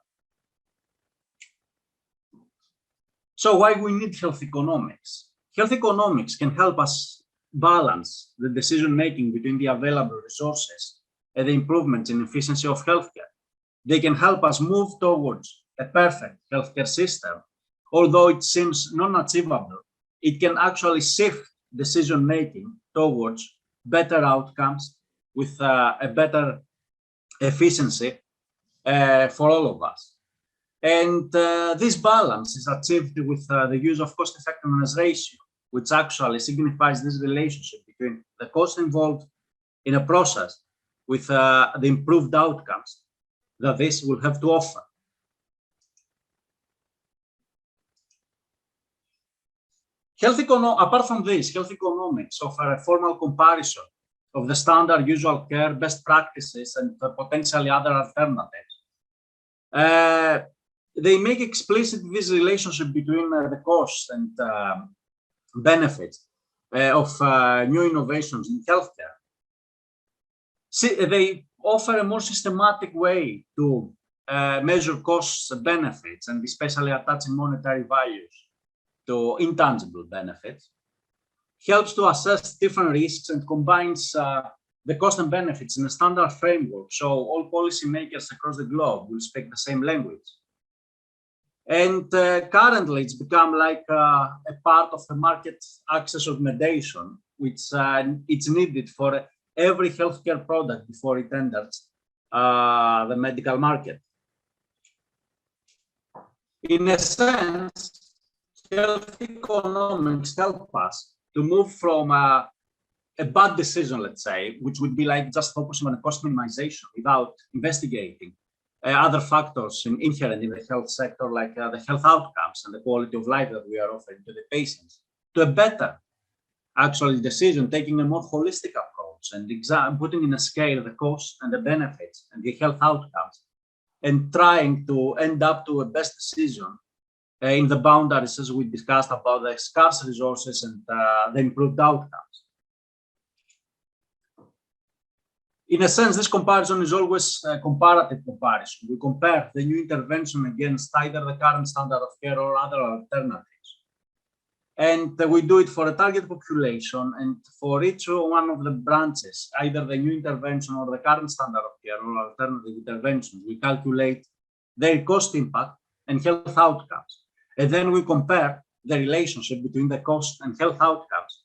So why we need health economics? Health economics can help us balance the decision-making between the available resources and the improvements in efficiency of healthcare. They can help us move towards a perfect healthcare system. Although it seems non-achievable, it can actually shift decision-making towards better outcomes with a better efficiency for all of us. And this balance is achieved with the use of cost-effectiveness ratio, which actually signifies this relationship between the cost involved in a process with the improved outcomes that this will have to offer. Apart from this, health economics offer a formal comparison of the standard usual care, best practices, and potentially other alternatives. They make explicit this relationship between the costs and benefits of new innovations in healthcare. They offer a more systematic way to measure costs and benefits, and especially attaching monetary values to intangible benefits, helps to assess different risks and combines the cost and benefits in a standard framework, so all policymakers across the globe will speak the same language. And currently, it's become like a part of the market access augmentation, which it's needed for every healthcare product before it enters the medical market. In a sense, health economics help us to move from a bad decision, let's say, which would be like just focusing on a cost minimization without investigating other factors inherent in the health sector, like the health outcomes and the quality of life that we are offering to the patients, to a better actual decision, taking a more holistic approach and putting in a scale the costs and the benefits and the health outcomes, and trying to end up to a best decision in the boundaries, as we discussed, about the scarce resources and the improved outcomes. In a sense, this comparison is always a comparative comparison. We compare the new intervention against either the current standard of care or other alternatives. And we do it for a target population, and for each one of the branches, either the new intervention or the current standard of care or alternative interventions, we calculate their cost impact and health outcomes. And then we compare the relationship between the cost and health outcomes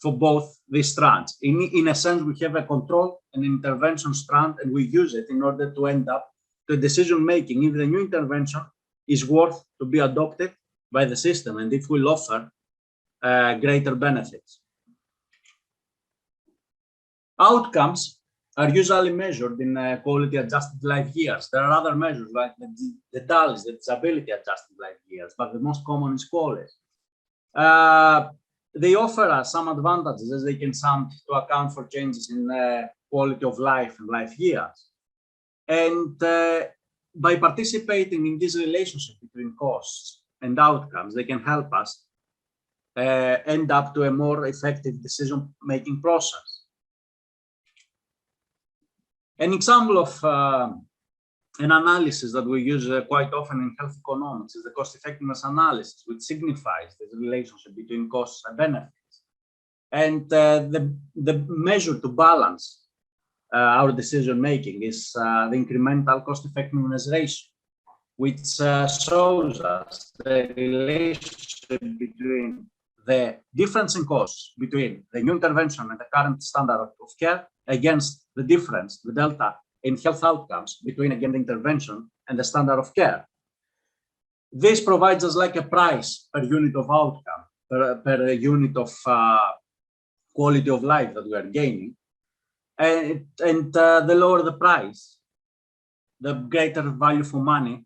for both these strands. In a sense, we have a control and intervention strand, and we use it in order to end up to decision-making if the new intervention is worth to be adopted by the system and if will offer greater benefits. Outcomes are usually measured in quality-adjusted life years. There are other measures like the DALYs, the disability-adjusted life years, but the most common is quality. They offer us some advantages, as they can sum to account for changes in quality of life and life years. And by participating in this relationship between costs and outcomes, they can help us end up to a more effective decision-making process. An example of an analysis that we use quite often in health economics is the cost-effectiveness analysis, which signifies the relationship between costs and benefits. And the measure to balance our decision-making is the incremental cost-effectiveness ratio, which shows us the relationship between the difference in costs between the new intervention and the current standard of care against the difference, the delta, in health outcomes between, again, the intervention and the standard of care. This provides us like a price per unit of outcome, per unit of quality of life that we are gaining. And the lower the price, the greater value for money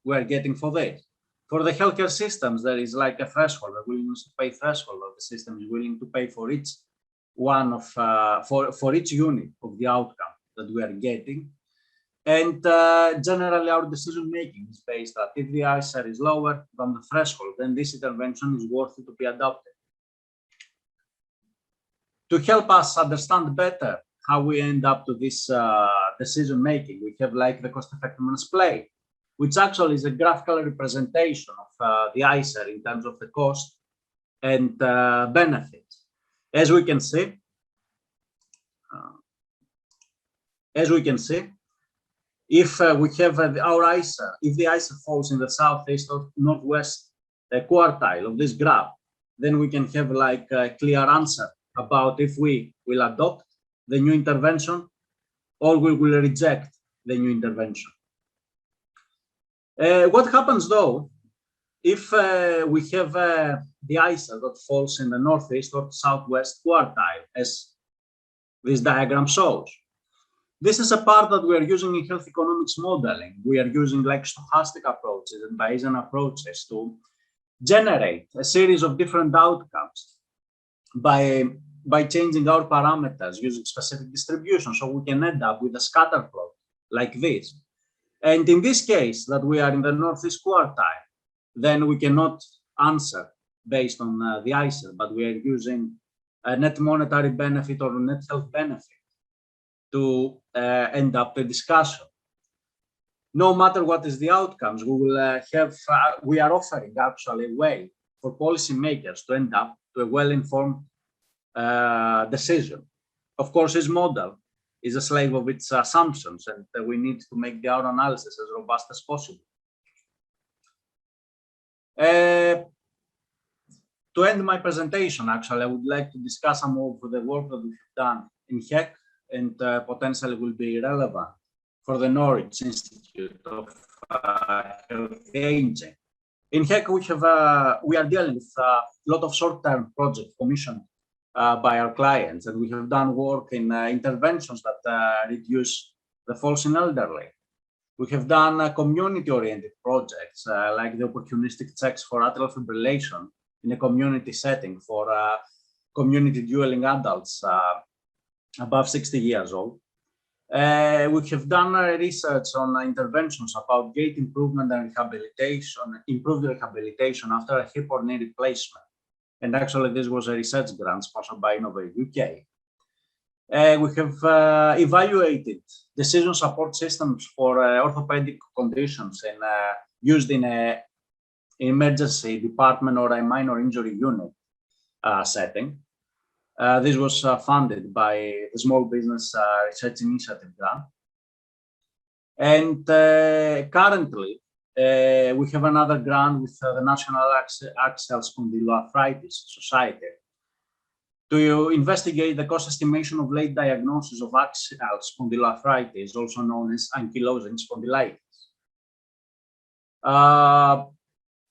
we are getting for this. For the healthcare systems, there is like a threshold, a willingness to pay threshold that the system is willing to pay for each one of for each unit of the outcome that we are getting. And generally, our decision making is based that if the ICER is lower than the threshold, then this intervention is worthy to be adopted. To help us understand better how we end up to this decision making, we have like the cost effectiveness play, which actually is a graphical representation of the ICER in terms of the cost and benefits. As we can see, if we have our ICER, if the ICER falls in the southeast or northwest quartile of this graph, then we can have like a clear answer about if we will adopt the new intervention or we will reject the new intervention. What happens though if we have the ICER that falls in the northeast or southwest quartile, as this diagram shows? This is a part that we are using in health economics modeling. We are using like stochastic approaches and Bayesian approaches to generate a series of different outcomes by changing our parameters using specific distributions, so we can end up with a scatter plot like this. And in this case, that we are in the northeast quartile, then we cannot answer based on the ICER, but we are using a net monetary benefit or net health benefit to end up the discussion. No matter what is the outcomes, we will we are offering actually a way for policymakers to end up to a well-informed decision. Of course, this model is a slave of its assumptions, and we need to make our analysis as robust as possible. To end my presentation, actually, I would like to discuss some of the work that we have done in HEC and potentially will be relevant for the Norwich Institute of Healthy Aging. In HEC, we are dealing with a lot of short-term projects commissioned by our clients, and we have done work in interventions that reduce the falls in elderly. We have done community-oriented projects like the opportunistic checks for atrial fibrillation in a community setting for community dueling adults above 60 years old. We have done research on interventions about gait improvement and rehabilitation, improved rehabilitation after a hip or knee replacement. And actually, this was a research grant sponsored by Innovate UK. We have evaluated decision support systems for orthopedic conditions and used in an emergency department or a minor injury unit setting. This was funded by the Small Business Research Initiative grant. And currently, we have another grant with the National Axial Spondyloarthritis Society to investigate the cost estimation of late diagnosis of axial spondyloarthritis, also known as ankylosing spondylitis.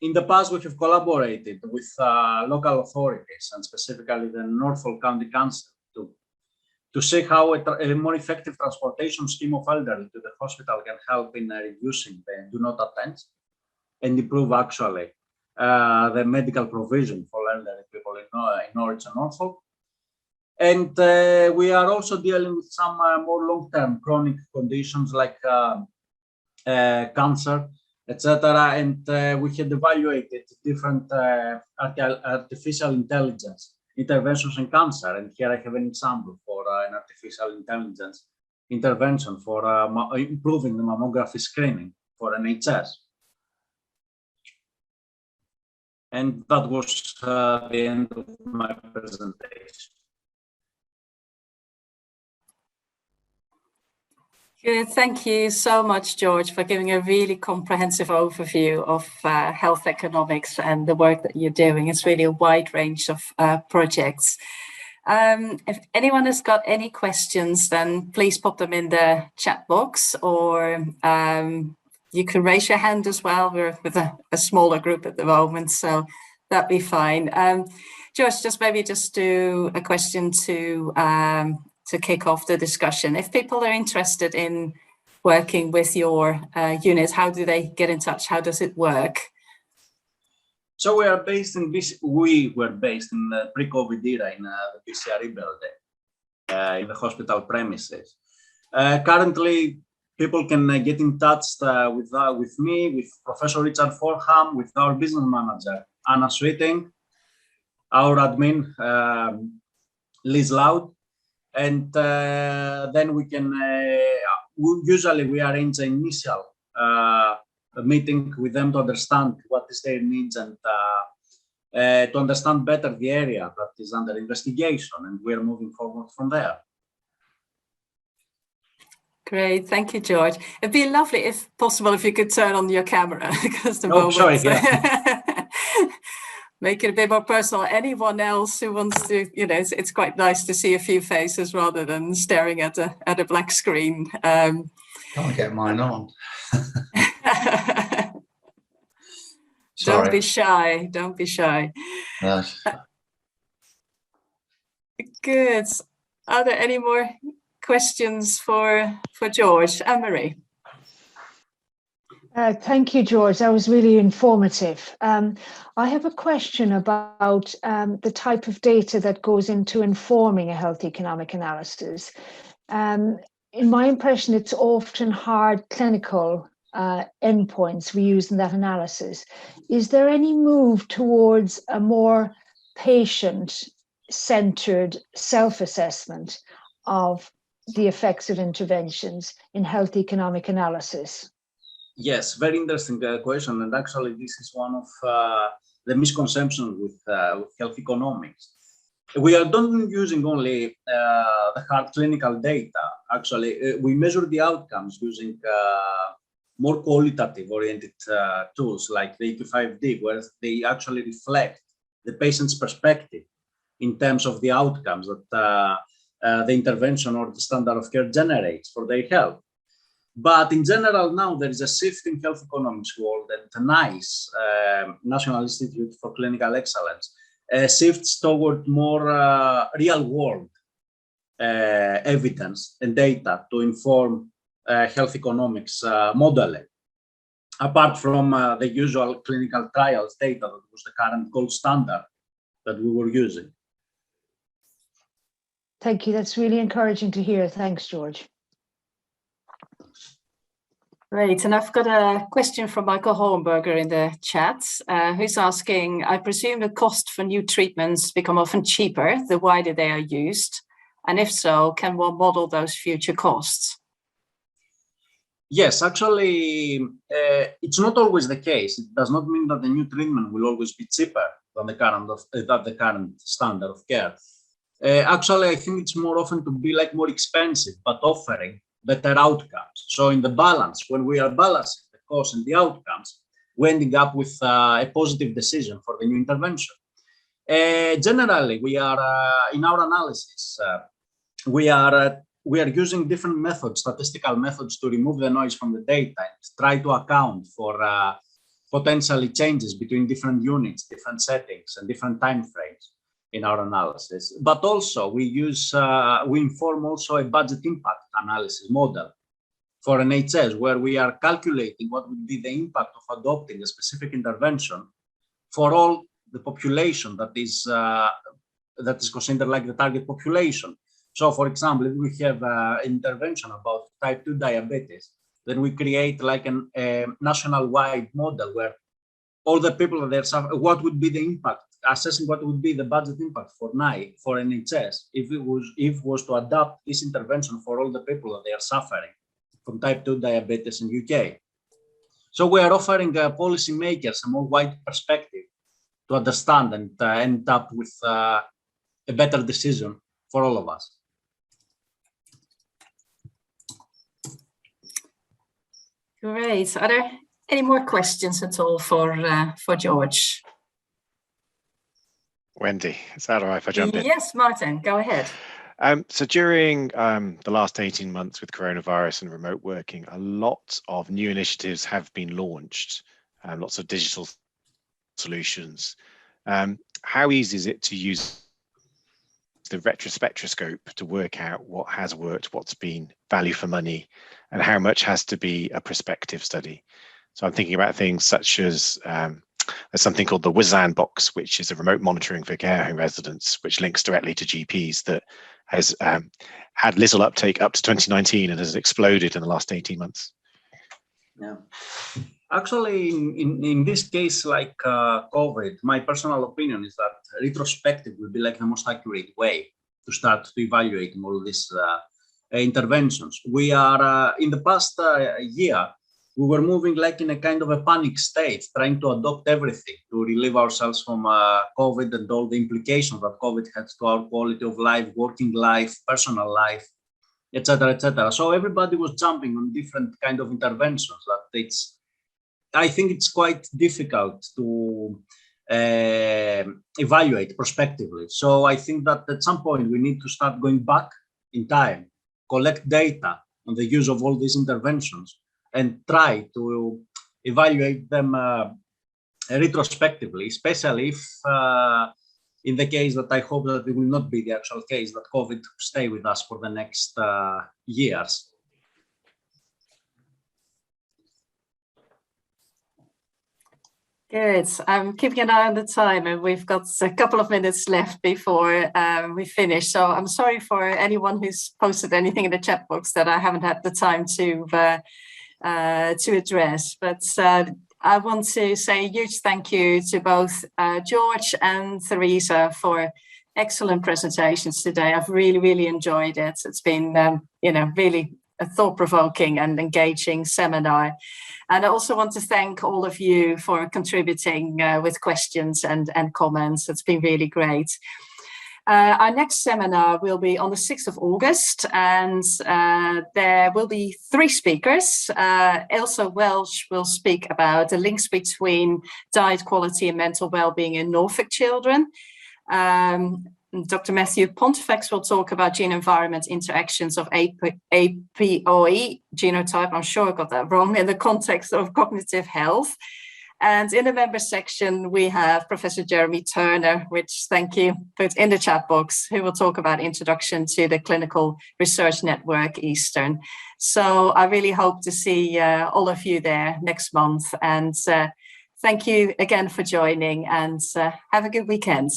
In the past, we have collaborated with local authorities and specifically the Norfolk County Council to see how a more effective transportation scheme of elderly to the hospital can help in reducing the do not attend and improve actually the medical provision for elderly people in Norwich and Norfolk. And we are also dealing with some more long-term chronic conditions like cancer, etc. And we had evaluated different artificial intelligence interventions in cancer. And here I have an example for an artificial intelligence intervention for improving the mammography screening for NHS. And that was the end of my presentation. Good. Thank you so much, George, for giving a really comprehensive overview of health economics and the work that you're doing. It's really a wide range of projects. If anyone has got any questions, then please pop them in the chat box, or you can raise your hand as well. We're with a smaller group at the moment, so that'd be fine. George, just do a question to kick off the discussion. If people are interested in working with your unit, how do they get in touch? How does it work? So we are based in we were based in the pre-COVID era in the BCRE building, in the hospital premises. Currently, people can get in touch with me, with Professor Richard Forham, with our business manager, Anna Sweeting, our admin, Liz Loud, and then we can, usually we arrange an initial meeting with them to understand what is their needs and to understand better the area that is under investigation, and we are moving forward from there. Great, thank you, George. It'd be lovely, if possible, if you could turn on your camera, because the moment, sorry, yeah. make it a bit more personal. Anyone else who wants to, it's quite nice to see a few faces rather than staring at a black screen. Can't get mine on. Don't be shy. Don't be shy. Good. Are there any more questions for George? Anne-Marie. Thank you, George. That was really informative. I have a question about the type of data that goes into informing a health economic analysis. In my impression, it's often hard clinical endpoints we use in that analysis. Is there any move towards a more patient-centered self-assessment of the effects of interventions in health economic analysis? Yes, very interesting question, and actually this is one of the misconceptions with health economics. We are not using only the hard clinical data. Actually, we measure the outcomes using more qualitative oriented tools like the EQ5D, where they actually reflect the patient's perspective in terms of the outcomes that the intervention or the standard of care generates for their health. But in general, now there is a shift in health economics world, and NIHA, National Institute for Clinical Excellence, shifts toward more real world evidence and data to inform health economics modeling, apart from the usual clinical trials data that was the current gold standard that we were using. Thank you. That's really encouraging to hear. Thanks, George. Great. And I've got a question from Michael Hohenberger in the chat, who's asking, I presume the cost for new treatments become often cheaper the wider they are used. And if so, can one model those future costs? Yes, actually, it's not always the case. It does not mean that the new treatment will always be cheaper than the current standard of care. Actually, I think it's more often to be like more expensive, but offering better outcomes. So in the balance, when we are balancing the cost and the outcomes, we're ending up with a positive decision for the new intervention. Generally, we are in our analysis, we are using different methods, statistical methods, to remove the noise from the data and try to account for potentially changes between different units, different settings, and different time frames in our analysis. But also we inform also a budget impact analysis model for NHS, where we are calculating what would be the impact of adopting a specific intervention for all the population that is considered like the target population. So for example, if we have an intervention about type 2 diabetes, then we create like a national-wide model where all the people that are suffering, what would be the impact, assessing what would be the budget impact for NHS if it was to adopt this intervention for all the people that they are suffering from type 2 diabetes in UK. So we are offering policymakers a more wide perspective to understand and end up with a better decision for all of us. Great. Are there any more questions at all for George? Wendy, is that all right if I jump in? Yes, Martin, go ahead. So during the last 18 months with coronavirus and remote working, a lot of new initiatives have been launched, lots of digital solutions. How easy is it to use the retrospectroscope to work out what has worked, what's been value for money, and how much has to be a prospective study? So I'm thinking about things such as there's something called the Wizan box, which is a remote monitoring for care home residents, which links directly to GPs, that has had little uptake up to 2019 and has exploded in the last 18 months. Yeah. Actually, in this case, like COVID, my personal opinion is that retrospective will be like the most accurate way to start to evaluating all these interventions. We are, in the past year, we were moving like in a kind of a panic state, trying to adopt everything to relieve ourselves from COVID and all the implications that COVID had to our quality of life, working life, personal life, etc., etc. So everybody was jumping on different kind of interventions. I think it's quite difficult to evaluate prospectively. So I think that at some point we need to start going back in time, collect data on the use of all these interventions, and try to evaluate them retrospectively, especially if in the case that I hope that it will not be the actual case, that COVID will stay with us for the next years. Good. I'm keeping an eye on the time, and we've got a couple of minutes left before we finish. So I'm sorry for anyone who's posted anything in the chat box that I haven't had the time to address. But I want to say a huge thank you to both George and Theresa for excellent presentations today. I've really enjoyed it. It's been, really a thought-provoking and engaging seminar. And I also want to thank all of you for contributing with questions and comments. It's been really great. Our next seminar will be on the 6th of August, and there will be 3 speakers. Elsa Welsh will speak about the links between diet quality and mental well-being in Norfolk children. Dr. Matthew Pontifex will talk about gene-environment interactions of APOE genotype. I'm sure I got that wrong, in the context of cognitive health. And in the member section, we have Professor Jeremy Turner, which, thank you, put in the chat box, who will talk about introduction to the Clinical Research Network Eastern. So I really hope to see all of you there next month. And thank you again for joining, and have a good weekend.